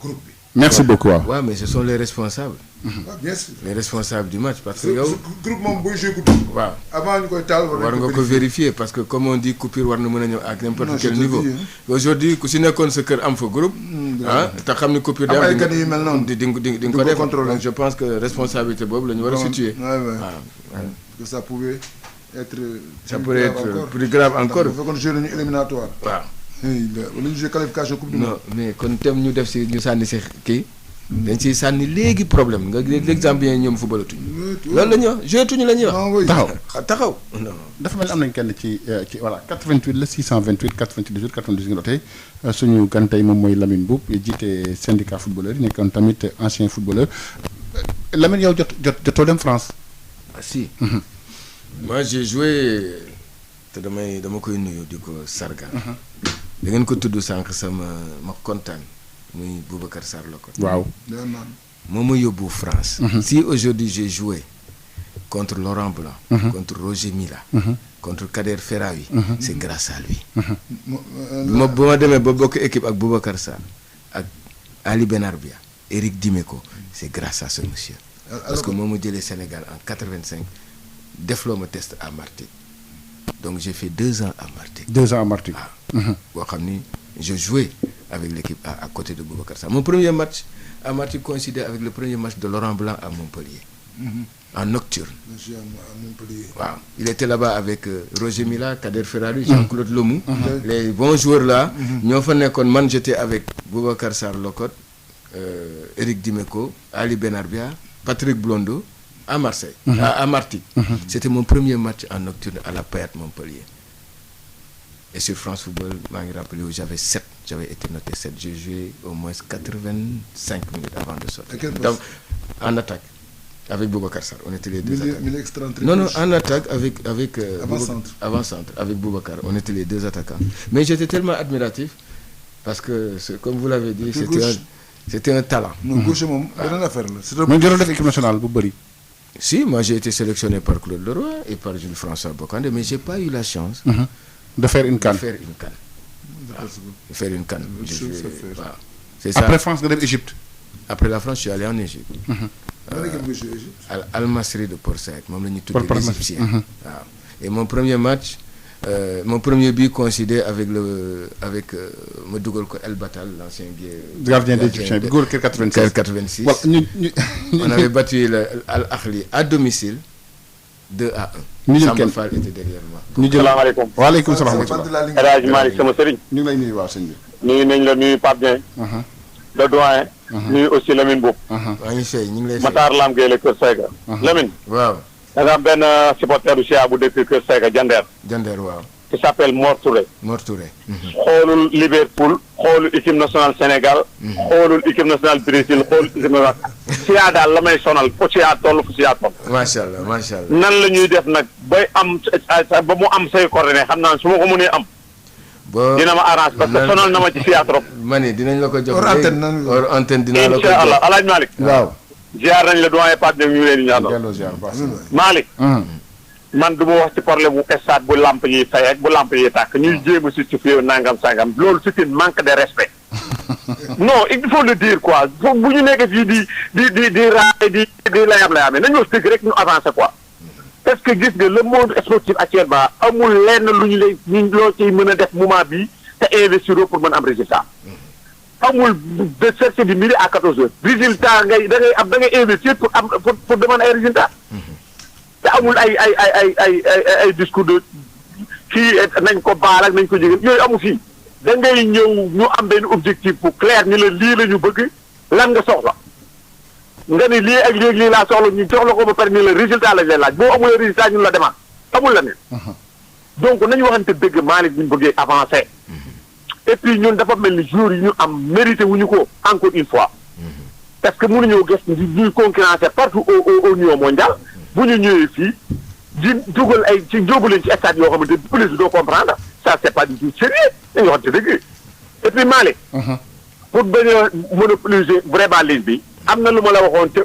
groupe bi. merci beaucoup waaw. waaw mais ce sont les responsables. bien sûr. les responsables du match parce que yow. groupe moom booy joué guddi. waaw avant ñu koy taal war nga ko vérifier parce que comme on dit coupure war na mën a ñëw à n'importe quel niveau. aujourd'hui ku si nekkoon sa kër am fa groupe. te xam ni coupure day am ay gan yu mel noonu di nga ko def donc je pense que responsabilité boobu la ñu war a situer. waaw que ça pouvait être. ça pourrait être plus grave encore. bu fekkoon joué nañu éliminatoire. waaw. wala ñu joué qualification coupe du monde. non mais kon tem ñu def si ñu sànni si kii. dañ siy sànni léegi problème nga l'exemple bien ñoom footballatuñu. loolu la ñuy wax jouetuñu la ñuy wax. taxaw. non dafa mel ni am nañ kenn ci voilà 88 la 628 98 98 nga tey suñu gan tey moom mooy Lamine Mboup jiite syndicat footballeur yi nekkoon tamit ancien footballeur Lamine yow jotoo dem France. ah si. moi j'ai joué te dama koy nuyu di ko sargal. da ngeen ko tudd sànq ma kontaan. muy Boubacar Sarr la ko. waaw. moom ma yóbbu France. si aujourd'hui j'ai joué contre Laurent Blanc. contre Roger Mila. contre Kader Ferraoui. c'est grâce à lui. ba ma demee ba bokk équipe ak Boubacar Sarr ak Ali Benarbia Eric Dimeco c'est grâce à ce monsieur. parce que moom ma jëlee Sénégal en 85 defloo ma test à Martigues donc j'ai fait 2 ans à Martigues. 2 ans à Martigues. waaw boo xam ni je jouais avec l'équipe à côté de Boubacar Sarr mon premier match à Martigues coïncidait avec le premier match de Laurent Blanc à Montpellier. En nocturne. waaw il était là-bas avec Roger Mila Kader Ferraoui Jean-Claude Lomou. les bons joueurs là. ñoo fa nekkoon man j'étais avec Boubacar Sarr Locotte Eric Dimeco Ali Benarbia Patrick Blondeau à Marseille. à Martigues. C'était mon premier match en nocturne à la Payette Montpellier. Et sur France Football maa ngi rappelé où j'avais été noté 7 j'ai joué au moins 85 minutes avant de sortir. Donc en attaque avec Boubacar Sarr on était les deux attaquants. Non en attaque avec avant-centre avec Boubacar on était les deux attaquants. Mais j'étais tellement admiratif parce que comme vous l'avez dit c'était un talent. non gauche moom beneen affaire la. mooy jëloon def équipe nationale bu bëri. Si moi j'ai été sélectionné par Claude Leroy et par Jules-François Bocandé mais j'ai pas eu la chance. de faire une CAN. Waaw. C'est ça. Après France nga dem Égypte. Après la France je suis allé en Égypte. Al Masry de Port Saïd moom la ñu tuddee l'Égyptien. waaw et mon premier match mon premier but coïncidait avec ma dugal ko El Batal l'ancien gardien d'Égyptien bi góor kër 86. Voilà on avait battu Al Ahly à domicile 2-1. ñu jël Samba Fall était derrière moi. ñu jël salaamaaleykum. waaleykum salaam. El Hadj Malick sama sëriñ. ñu ngi lay nuyu waaw sëñ bi. nuyu nañ la nuyu Pape Dieng. le doyen. nuyu aussi Lamine Mboup. maa ngi fay ñu ngi lay fay. Matar Lam Gueye la Kër Seyga. Lamine. waaw. da nga am benn supporter du CA bu dëkk Kër Seyga Jandeer waaw. qui s'appelle Mor Touré. Mor Touré. xoolul Liverpool xoolul équipe nationale Sénégal. xoolul équipe nationale Brésil xoolul équipe nationale. CA daal la may sonal fu CA toll fu CA toll. macha allah macha allah. nan la ñuy def nag bay am ba mu am say coordonnées xam naa su ma ko mënee am. dina ma arrange parce que sonal na ma ci CA trop. ma ne dinañ la ko jox hors antenne dinaa la ko jox incha allah El Hadj Malick. waaw. ziar nañ la doyen Pape Dieng ñu ngi leen di ñaanal. delloo ziar baax Malick. man du ma wax ci problème bu stade bu lamp yi fay ak bu lamp yi tàkk ñuy jéem a justifier nangam sangam loolu c'est un manque de respect non il faut le dire quoi bu ñu nekk fii di raay di layam-layam nañu wax dëgg rek ñu avancer quoi parce que gis nga le monde sportif actuellement amul lenn lu ñu loo ciy mën a def moment bii te investir pour mën am résultat amul de chercher du midi à 14 heures résultat da ngay investir pour am pour demander ay résultat te amul ay discours de kii nañ ko baal ak nañ ko jege yooyu amu fii da ngay ñëw ñu am benn objectif bu clair ni la lii la ñu bëgg lan nga soxla nga ni lii ak lii laa soxla ñu jox la ko ba pare ni la résultat lañ lay laaj boo amulee résultat ñun la demaat amul la ne donc nañu waxante dëgg Malick ñu bëggee avancer et puis ñun dafa mel ni jours yi ñu am mérité wuñu ko encore une fois parce que mënuñoo gis ñuy concurrencer partout au niveau mondial bu ñu ñëwee fii di dugal ay ci jóobu leen ci stade yoo xamante ni police bi doo comprendre ça c'est pas du tout sérieux dañuy waxante dëgg et puis Malick pour bañ a monopoliser vraiment ligne bi am na lu ma la waxoon te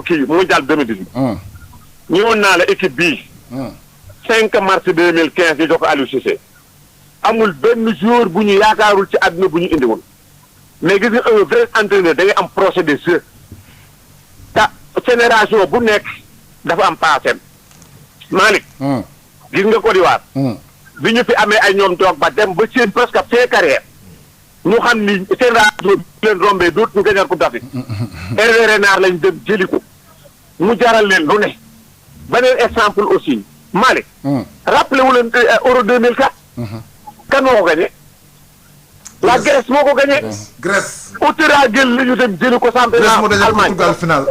kii mondial 2018 ñëwoon naa la équipe bii 5 mars 2015 ñu jox ko Aliou Cissé amul benn joueur bu ñu yaakaarul ci àdduna bu ñu indiwoon mais gis nga un vrai entraîneur da ngay am procès de jeu te génération bu nekk dafa am passé Malick gis nga Côte d'Ivoire bi ñu fi amee ay ñoom toog ba dem ba seen presque fin carrière ñu xam ni génération bi leen rombee dootu ñu gañal Coupe d'Afrique Hervé Renard lañ dem jëli ko mu jaral leen lu ne beneen exemple aussi Malick rappelé wu leen Euro 2004 kan moo ko gagné la Grèce moo ko gagné. Grèce. Outera jël la ñu dem jëli ko championnat Allemagne Portugal final.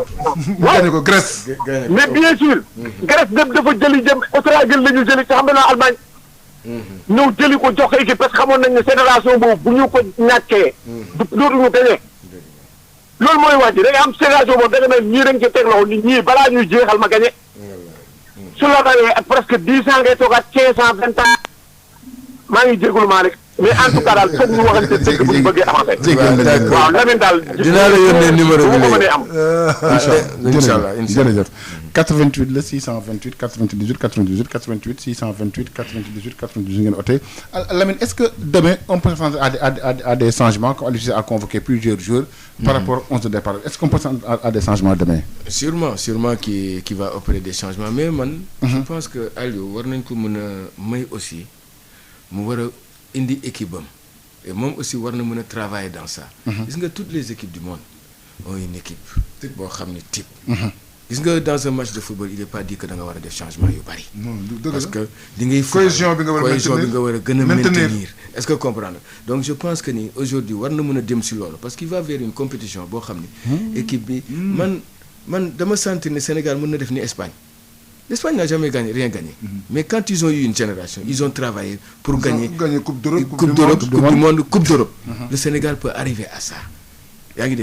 mu gagné ko Grèce. mais bien sûr. Grèce dafa jëli jëm Outera jël la ñu jëli ci championnat Allemagne. ñëw jëli ko jox ko équipe parce que xamoon nañ ne génération boobu bu ñu ko ñàkkee. dootuñu gagné. loolu mooy wax ji da ngay am génération boobu da nga ne ñii dañ ci teg loxo nit ñii balaa ñuy jeexal ma gagné. su la gagné ak presque 10 ans ngay toogaat 15 ans 20 ans. maa ngi jégalu Malick mais en tout cas daal foog ñu waxante dëgg bu ñu bëggee avancé. waaw Lamine daal. dinaa la yónnee numéro bi léegi am. incha allah jërëjëf 88 la 628 98 98 88 628 98 98 ngeen ote Lamine est-ce que demain on peut s'attendre à des changements comme Aliou Cissé a convoqué plusieurs joueurs par rapport au 11 de départ est-ce qu'on peut s'attendre à des changements demain? Sûrement qui va opérer des changements mais man. je pense que Aliou war nañ ko mën a may aussi. mu war a indi équipe am et moom aussi war na mën a travailler dans ça. gis nga toutes les équipes du monde ont une équipe boo xam ne type. gis nga dans un match de football il est pas dit que da nga war a def changement yu bari. parce que li ngay. cohésion bi nga war a gën a maintenir est-ce que comprendre donc je pense que ni aujourd'hui war na mën a dem si loolu parce qu'il va vers une compétition boo xam ne. équipe bi man dama sentir ne Sénégal mën na def ni Espagne. L'Espagne n'a jamais rien gagné. Mais quand ils ont eu une génération, ils ont travaillé pour gagner Coupe d'Europe, Coupe du Monde, Coupe d'Europe. Le Sénégal peut arriver à ça. Avec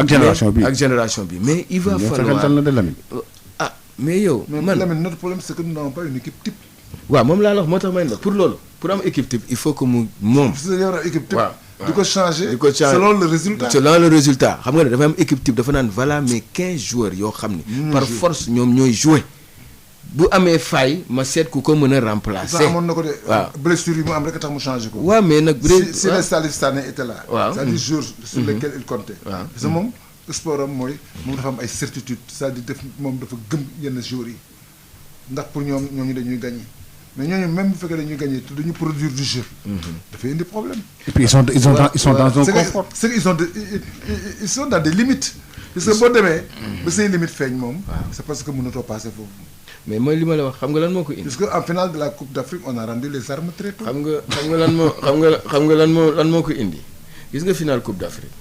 génération B. Mais il va falloir... mais yo, notre problème c'est que nous n'avons pas une équipe type. Ouais, pour une équipe type, il faut que nous... équipe type. Du coup, changer selon le résultat. Selon le résultat. Vous savez, une équipe type, voilà, mais 15 joueurs, par force, ils ont joué. bu amee faille ma seet ku ko mën a remplacer. amoon na ko de. waaw blessure yi mu am rek tax mu changé ko. waaw mais nag. si les Salif Sané était là. waaw c'est-à-dire jours sur lesquels il comptait. waaw parce que moom sport am mooy moom dafa am ay certitude c'est-à-dire def moom dafa gëm yenn jours yi ndax pour ñooñu dañuy gagner mais ñooñu même bu fekkee dañuy gagner te dañu produire du jeu. dafay indi problème. et puis ils sont dans un confort. c'est que ils sont dans des limites. parce que boo demee. ba say limites feeñ moom. c'est parce que mënatoo passer foofu. mais mooy li ma la wax xam nga lan moo ko indi. parce que en finale de la Coupe d'Afrique on a rendu les armes très tôt. xam nga lan moo ko indi gis nga finale Coupe d'Afrique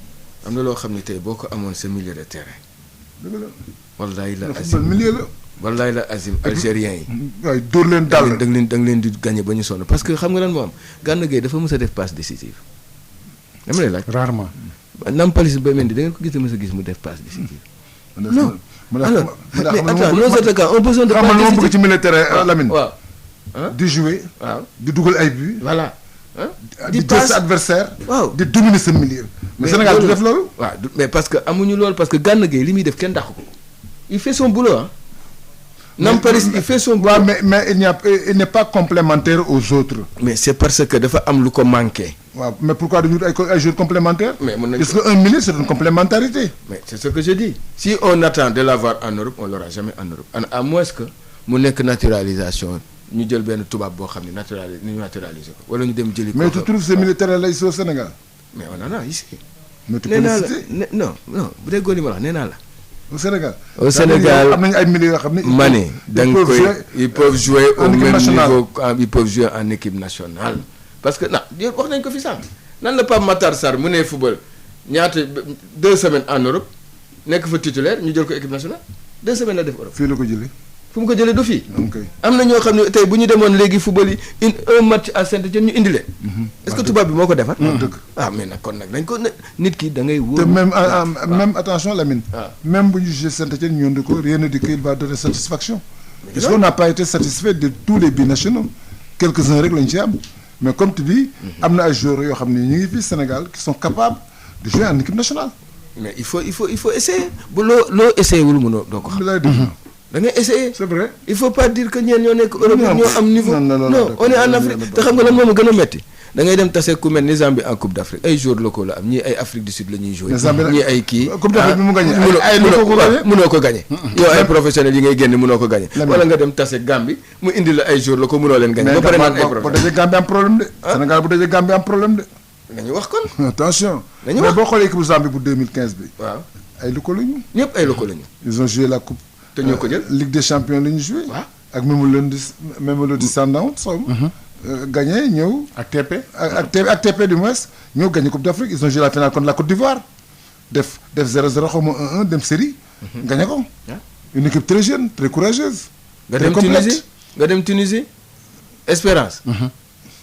am na loo xam ne tey boo ko amoon sa milieu de terrain. dëgg la. wallaay la azim milieu la. wallaay la azim algériens yi. waaye dóor leen daal da nga leen di gagné ba ñu sonn parce que xam nga lan moo am Gana Gueye dafa mës a def passe décisive. dama lay laaj. rarement. Nampalys Mendy da ngeen ko mës a gis mu def passe décisive. non. alors mais attends nos attaquants ont besoin de xam nga bëgg ci militaire Lamine. waaw di jouer. waaw di dugal ay buts. voilà. di jël sa adversaire. waaw di dominer sa milieu. mais Sénégal du def loolu. waaw mais parce que amuñu loolu parce que Gana Gueye li muy def kenn dàq ko il fait son boulot ah. Nampalys il fait son waaw mais il n'est pas complémentaire aux autres. mais c'est parce que dafa am lu ko manqué. waaw mais pourquoi dañu ay joueurs complémentaires. mais mën nañu parce que un milieu c'est une complémentarité. mais c'est ce que je dis si on attend de l'avoir en Europe on l'aura jamais en Europe à moins que mu nekk naturalisation ñu jël benn tubaab boo xam ne naturaliser ko wala ñu dem jëli ko. mais tu trouves ces militaires là ici au Sénégal. mais on en a ici. mais tu peux le citer non bu dee góor yi ma wax nee naa la. au Sénégal. au Sénégal am nañu ay milieux yoo xam ne. ma ne da nga koy ils peuvent jouer au même niveau ils peuvent jouer en équipe nationale. parce que wax nañ ko fi sànq nan la Pape Matar Sarr mu nee football ñaata 2 semaines en Europe nekk fa titulaire ñu jël ko équipe nationale 2 semaines la def Europe. fii la ko jëlee. fu mu ko jëlee du fii. ok am na ñoo xam ne tey bu ñu demoon léegi football yi un match à Saint-Étienne ñu indi leen. est-ce que tubaab bi moo ko defar. dëgg mais nag kon nag dañ ko nit ki da ngay wóor. te même attention Lamine. même bu ñu jugee Saint-Étienne ñu indi ko rien ne dit qu'il va donner satisfaction. parce qu'on n'a pas été satisfait de tous les binationaux quelques-uns rek lañ ci am mais comme tu dis. am na ay joueurs yoo xam ne ñu ngi fii Sénégal qui sont capables de jouer en équipe nationale. mais il faut essayer bu loo essayer wul mënoo doo ko xam. da ngay essayer. c'est vrai il faut pas dire que ñeen ñoo nekk Europe ñoo am niveau. non on est en Afrique te xam nga lan moo ma gën a metti da ngay dem tase ku mel ni Zambie en Coupe d'Afrique ay joueurs locaux la am ñii ay Afrique du Sud la ñuy jouer. ñii ay kii Coupe d'Afrique bi mu gagné mënoo ko gagné. yow ay professionnels yi ngay génn mënoo ko gagné. wala nga dem tase Gambie mu indi la ay joueurs locaux mënoo leen gagné. ba pare naan ay professionnels bu dajee Gambie am problème de. Sénégal bu dajee Gambie am problème de. nañu wax kon. attention. nañu wax mais boo xoolee équipe Zambie bu 2015 bi. waaw ay locaux la ñu. ñëpp ay locaux la ñu. ils ont joué la coupe. te ñoo ko jël Ligue des champions la ñu joué. waaw ak Mamelodi Sundowns gagné ñëw. ak TP. ak TP du moins ñëw gagné Coupe d'Afrique ils ont joué la finale contre la Côte d'Ivoire def 0-0 xaw ma 1-1 dem série. gagné ko. une équipe très jeune très courageuse. nga dem Tunisie Espérance.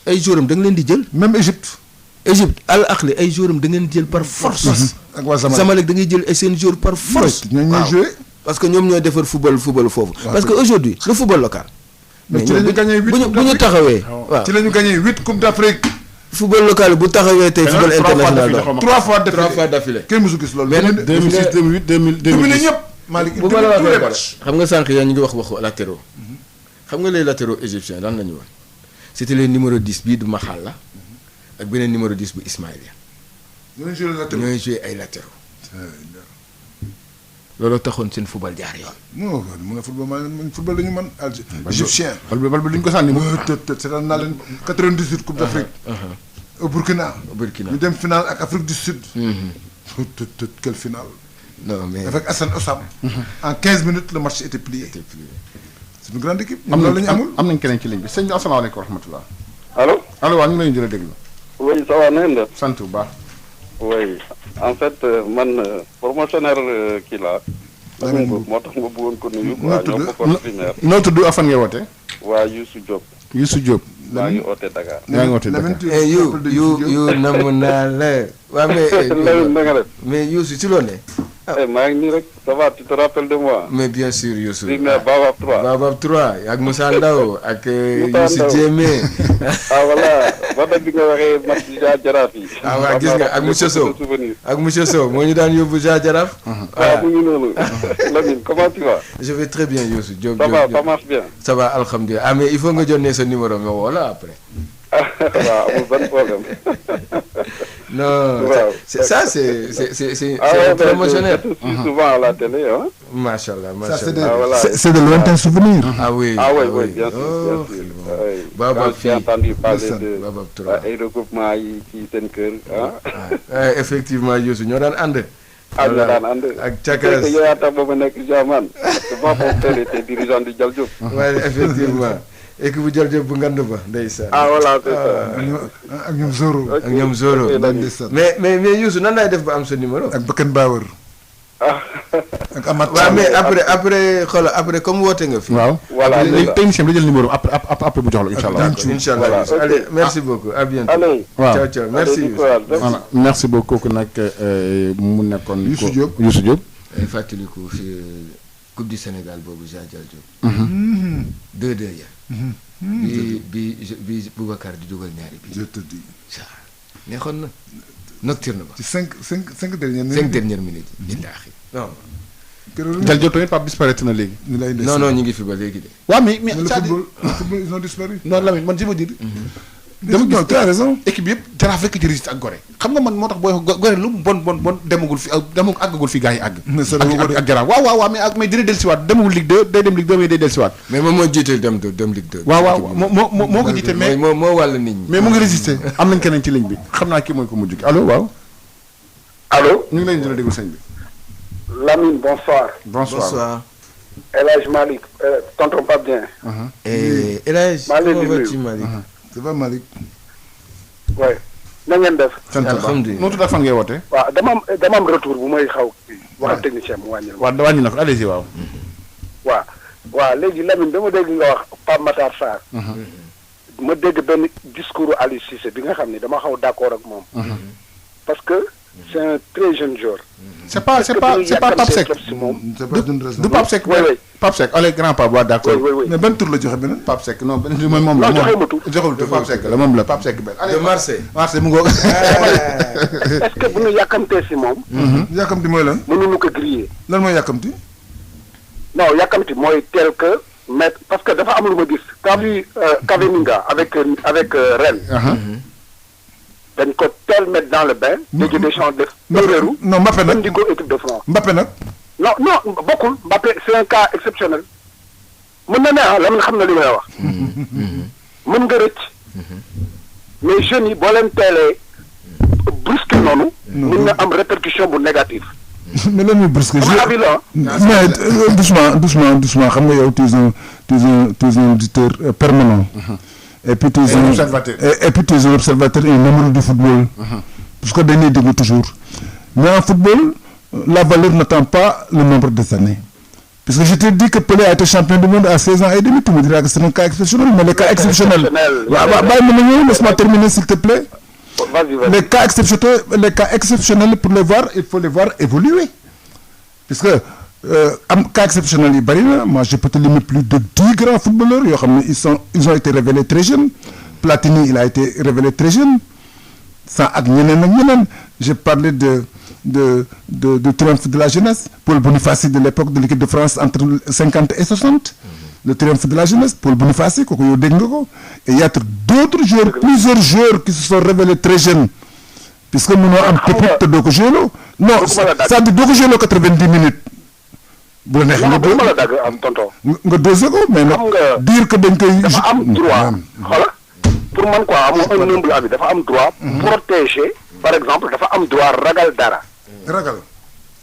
ay jouram da nga leen di jël. même Égypte. Al Ahly ay jouram da ngeen jël par force. ak waa Zamalek da ngay jël ay seen joueur par force. ñooñu ñooy joué. parce que ñoom ñooy defar football foofu. parce que aujourd'hui le football local. mais ci la ñu gagné 8 bu ñu taxawee. waaw ci la ñu gagné 8 Coupe d'Afrique. football local bu taxawee tey football international la 3 fois d'affilée. kenn mësu gis loolu. mais nag 2006 2008 2010 ñëpp. Malick bu ma la waxee dara xam nga sànq yaa ñu ngi wax waxu latéraux. xam nga les latéraux égyptiens lan la ñu woon. c'était les numéro 10 bii du Maxalla ak beneen numéro 10 bu Ismaïlia. ñooy joué ay latéraux. looloo taxoon seen football jaar yoon. non mu nga football dañu mën égyptien. bal bi duñ ko sànni. seetaan naa leen 98 Coupe d'Afrique. au Burkina. ñu dem finale ak Afrique du Sud. quelle finale. non mais avec Hassan Ossam. en 15 minutes le match était plié. c'est une grande équipe. loolu la ñu amul am nañ keneen ci ligne bi sëñ bi asalaamaaleykum wa rahmatulah. allo. allo waaw ñu ngi lay jël déglu. oui ça va na ngeen def. sant bu baax. oui en fait man promotionnaire kii laa. moo tax ma bëggoon ko nuyu. waa ñoo bokkoon primaire. noo tudd afan ngay woote. waa Youssou Diop. Youssou Diop. maa ngi oote Dakar. yaa ngi woote Dakar. yu namm naa la. waa mais na nga def. mais Youssou ci loo ne. maa ngi nii rek ça va tu te rappelles de moi. mais bien sûr Youssou. primaire Babab 3. Babab 3 ak Moussa Ndaw ak Youssou Diémé. voilà ba dëgg nga waxee match Jaraaf yi. waaw gis nga ak monsieur Sow ak monsieur Sow moo ñu daan yóbbu Jaraaf. waaw mu ngi noonu. Lamine comment tu vas. je vais très bien Youssou Diop. ça va ça marche bien. ça va alhamdulilah mais il faut nga jotee sa numéro nga woo la après. waaw amul benn problème. non waaw c'est promotionnel. je suis souvent à la télé hein. Machallah c'est de lointains souvenirs. ah oui oui bien sûr. Babab j'ai entendu parler de Babab 3 ay regroupement yi ci seen kër ah. effectivement Youssou ñoo daan ànd. ñoo daan ànd. ak Cakas yow yaa tax ba ma nekk Jaman. parce que mon père était dirigeant du Dial Diop. waaye effectivement. équipe bu Dial Diop bu ngand ba ndeysaan. voilà c'est ça. ak ñoom Zoro. ak ñoom Zoro. mais Youssou nan laay def ba am sa numéro. ak Bakken Bauer. ak Amath. waaw mais après xoolal après comme woote nga fi. waaw voilà léegi technicien bi da jël numéro après bu jox la incha allah. incha allah allez merci beaucoup à bientôt. allez waaw ciao ciao merci voilà merci beaucoup kooku nag mu nekkoon. Youssou Diop Youssou Diop. fàttaliku fi Coupe du Sénégal boobu Jean Dial Diop. 2-2 ya. bi Boubacar di dugal ñaari bi. je te dis. neexoon na nocturne ba. ci cinq dernières minutes. 5 dernières minutes. billaahi non. Jal Diop tamit Pape disparaître na léegi. non ñu ngi fi ba léegi de. waaw mais le football ils ont disparu. non Lamine man je veux dire. dama gis tu as raison. équipe yëpp Jaraaf rek ci résiste ak Gorée. xam nga man moo tax booy Gorée lu mu bon demagul fi àggagul fi gars yi àgg. ak Jaraaf waaw mais dina dellusiwaat demagul Ligue 2 day dem Ligue 2 mais day dellusiwaat. mais moom moo jiite dem Ligue 2. waaw moo ko jiite mais moo wàll nit ñi. mais mu ngi résister am nañ keneen ci ligne bi xam naa kii mooy ko mujj allo waaw. allo. ñu ngi leen di déglu sëñ bi. Lamine bonsoir. bonsoir. El Hadj Malick tonton Pape Dieng. El Hadj. maa ngi leen di nuyu ça va Malick. oui na ngeen def. alhamdulilah noo tudd ak fan ngay wootee. waaw dama am retour bu may xaw wax technicien mu wàññil ma. waaw wàññi na ko allez-y waaw. waaw léegi Lamine dama dégg nga wax Pape Matar Sarr. ma dégg benn discours Aliou Cissé bi nga xam ne dama xaw d'accord ak moom. parce que c'est un très jeune joueur. c'est pas Pape Seck du Pape Seck. oui Pape Seck allez grand Pape waaw d'accord. oui mais ban tur la joxe beneen. Pape Seck non beneen mooy moom la. non joxe ma tur joxul tur Pape Seck la moom la Pape Seck benn. de Marseille. Marseille mu ngoog. est-ce que bu ñu yàkkamtee si moom. yàkkamti mooy lan. mënuñu ko griller. lan mooy yàkkamti. non yàkkamti mooy tel que mettre parce que dafa am lu ma gis. t'as vu Cavaminga avec Rennes. dañ ko teel mettre dans le bain. Didier Deschamps def erreur. non Mbappé nag indi ko équipe de France. Mbappé nag. non bokkul Mbappé c'est un cas exceptionnel. mën na ne la man xam na li may wax. mën nga rëcc. mais jeunes yi boo leen teelee brusque noonu. mën na am répercussion bu négative. mais lan mooy brusque. mais doucement xam nga yow tu es un auditeur permanent. Et puis tu es un observateur et un amoureux du football. Parce que dañuy déglu toujours. Mais en football, la valeur n'attend pas le nombre des années. Parce que je te dis que Pelé a été champion du monde à 16 ans et demi, tu me diras que c'est un cas exceptionnel, mais les cas exceptionnels... Laisse-moi terminer s'il te plaît. Les cas exceptionnels, pour les voir, il faut les voir évoluer. Parce que cas exceptionnel, moi je peux te limer plus de 10 grands footballeurs, ils ont été révélés très jeunes. Platini, il a été révélé très jeune. Sans j'ai parlé de triomphe de la jeunesse. Paul Bonifaci de l'époque de l'équipe de France entre 50 et 60. Le triomphe de la jeunesse, Paul Bonifaci, et il y a d'autres joueurs, plusieurs joueurs qui se sont révélés très jeunes. Puisque nous avons un peu de Dokojelo. Non, ça dit Dokojelo 90 minutes. bu la neexee nga la dagg am tonton. nga dosé ko mais nag dire que dañ koy. dafa am droit xoola pour man quoi amoo un humble avis dafa am droit. protéger par exemple dafa am droit ragal dara. ragal.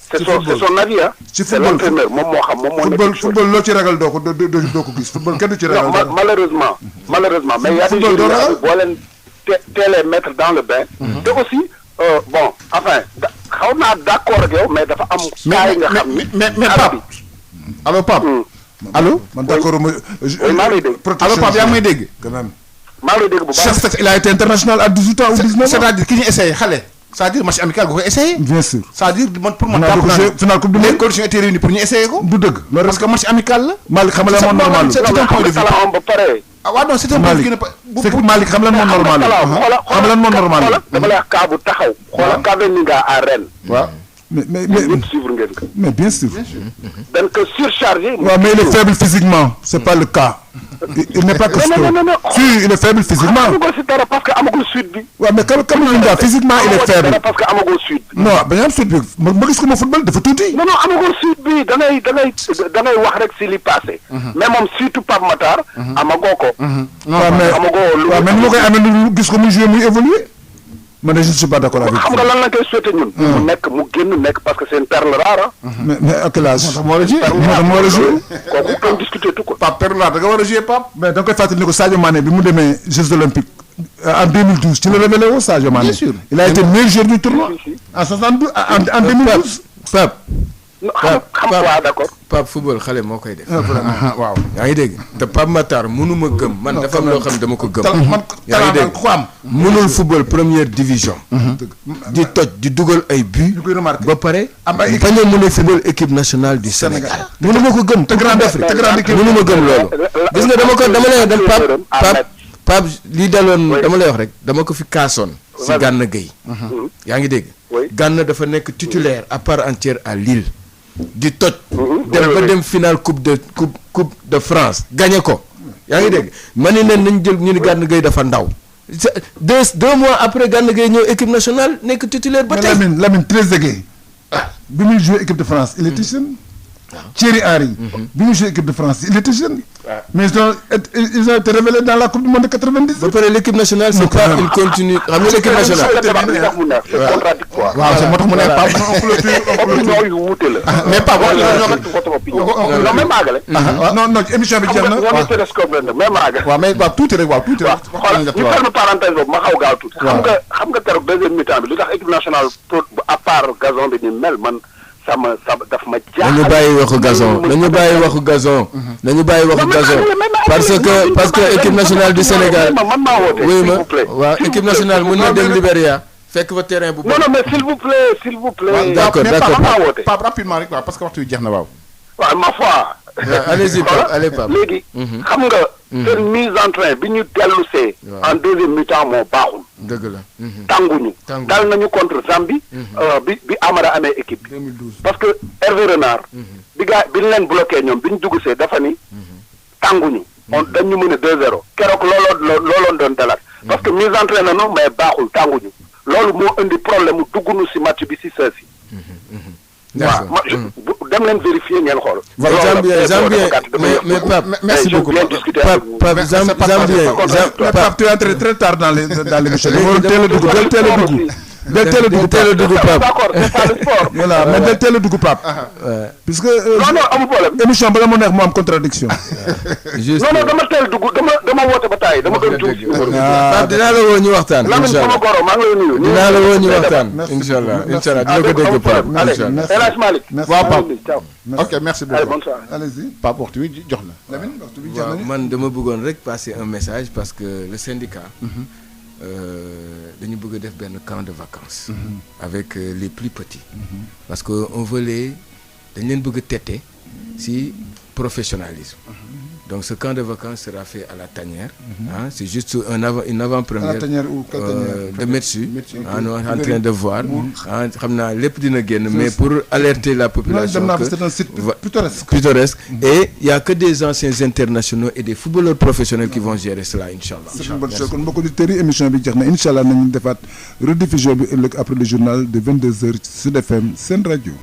c'est son avis ah. ci c'est l'entraîneur moom moo xam moom moo nekk football loo ci ragal doo ko gis football kenn du ci ragal dara. malheureusement mais y a des joueurs boo leen teelee mettre dans le bain. te aussi bon enfin. xaw naa d'accord ak yow mais dafa am. saa yi nga xam ni mais Pape. allo Pape. allo. man d'accord ma. maa lay dégg. allo Pape yaa ngi may dégg. quand même. maa lay dégg bu baax. il a été international à 18 ans ou 19 ans. c'est-à-dire ki ñu essayé xale. c'est-à-dire match amical nga koy essayé. bien sûr. c'est-à-dire man pour man. final coupe du monde les conditions étaient réunies pour ñu essayer ko. du dëgg. parce que match amical la. Malick xam nga lan moo normal. c'est un point de vue. ah waaw non c'est un point de vue. Malick xam lan moo normal. xam lan moo normal. dama lay wax cas bu taxaw. xoolal Cavaminga à Rennes. waaw. mais bien sûr. Donc surchargé. Ouais, mais il est faible physiquement, c'est pas le cas. Il n'est pas costaud. Non. Si, il est faible physiquement. Parce que amagul suite bi. Ouais, mais comme physiquement il est faible. Parce que amagul suite. Non, ben am suite bi. Ma gis ko mo football dafa tuuti. Non, amagul suite bi da ngay wax rek si li passé. Mais moom surtout Pape Matar amagoo ko. Non, mais ni ma koy amee gis ko muy jouer muy évoluer. Mais je ne suis pas d'accord avec xam nga lan la koy souhaité ñun. mu génn nekk parce que c'est une perle rare. mais à quel âge. moo la joué. kooku kenn discuter tout quoi. Pape perle rare da nga war a joué Pape. mais da nga koy fàttali ne ko Sadio Mané bi mu demee Jeux olympiques en 2012 ci la révélé woo Sadio Mané. Bien sûr. Il a été meilleur joueur du tournoi. En 72 en 2012. Pape. xam nga d'accord. Pape football xale moo koy def. waaw. yaa ngi dégg te Pape Matar mënuma gëm man dafa am loo xam ne dama ko gëm. yaa ngi dégg ku am. mënul football première division. di toj di dugal ay buts. ba pare. bañ a mën a football équipe nationale du Sénégal. mënuma ko gëm te grande Afrique mënuma gëm loolu. gis nga dama lay wax Pape lii daloon dama lay wax rek dama ko fi kaasoon. si Gana Gueye. yaa ngi dégg. Gana dafa nekk titulaire à part entière à Lille. di toj. dem finale coupe de France gagné ko. yaa ngi dégg ma ni leen nañ jël ñu ni Gana Gueye dafa ndaw. deux mois après Gana Gueye ñëw équipe nationale nekk titulaire ba tey. Lamine Trezeguet bi muy joué équipe de France il était jeune. Thierry Henry bi muy joué équipe de France il était jeune. mais ils ont été révélés dans la coupe du monde de 90. ba pare l'équipe nationale c'est pas une continue xam nga l'équipe nationale. waaw c'est moo tax mu ne Pape opinion yu wuute la. mais Pape non même maagale. non émission bi jeex na. waaw mais waaw tuuti rek waaw tuuti rek. xoolal ñu ferme parenthèse boobu ma xaw gaaw tuuti. xam nga keroog deuxième mi-temps bi li tax équipe nationale à part gazon bi ni mel man sama daf ma jaaxal. nañu bàyyi waxu gazon parce que équipe nationale du Sénégal. man maa woote oui waaw équipe nationale mën na dem Libéria fekk fa terrain bu. non mais s'il vous plaît. waaw d'accord Pape rapidement rek waaw parce que waxtu bi jeex na waaw. waaw ma foi. allez-y Pape allez Pape. léegi. xam nga. seen mise en train bi ñu dellusee. en deuxième mi-temps moo baaxul. dëgg la. tànguñu. dal nañu contre Zambie. bi Amara amee équipe bi. 2012 parce que Hervé Renard. bi ñu leen bloqué ñoom bi ñu dugg see dafa ni. tànguñu. dañu mën a 2-0 keroog looloon doon dalaat. parce que mise en train na non mais baaxul tànguñu. loolu moo indi problème mu duggunu si match bi si saa si. waaw dem leen vérifier ngeen xool. Zambien mais Pape merci beaucoup Pape Zambien Pape tu es entré très tard dans l'émission. del teel a dugg Pape. d'accord c'est ça le sport. voilà mais del teel a dugg Pape. puisque non amul problème. émission bala mu neex mu am contradiction. juste non dama teel dugg dama woote ba taay dama doon tuuti. Pape dinaa la woo ñu waxtaan. Lamine sama goro maa ngi lay nuyu. dinaa la woo ñu waxtaan. incha allah dina ko dégg Pape. incha allah El Hadj Malick. waaw Pape ok merci beaucoup. bonne soirée. allez-y Pape waxtu bi jox na. Lamine waxtu bi jeex waaw na. man dama bëggoon rek passer un message parce que le syndicat. dañu bëgg a def benn camp de vacances. avec les plus petits. parce que on veut dañ leen bëgg a tette si professionnalisme. donc ce camp de vacances sera fait à la Tanière. c'est juste une avant-première. À la Tanière ou quelle Tanière? de Metsu. On est en train de voir. xam naa lépp dina génn mais pour alerter la population. Non, c'est un site pittoresque. Et il y a que des anciens internationaux et des footballeurs professionnels qui vont gérer cela inchallah. c'est une bonne chose kon mbokk auditeurs yi émission bi jeex na incha allah nañu defaat rediffusion bi ëllëg après le journal de 22h Sud FM seen rajo.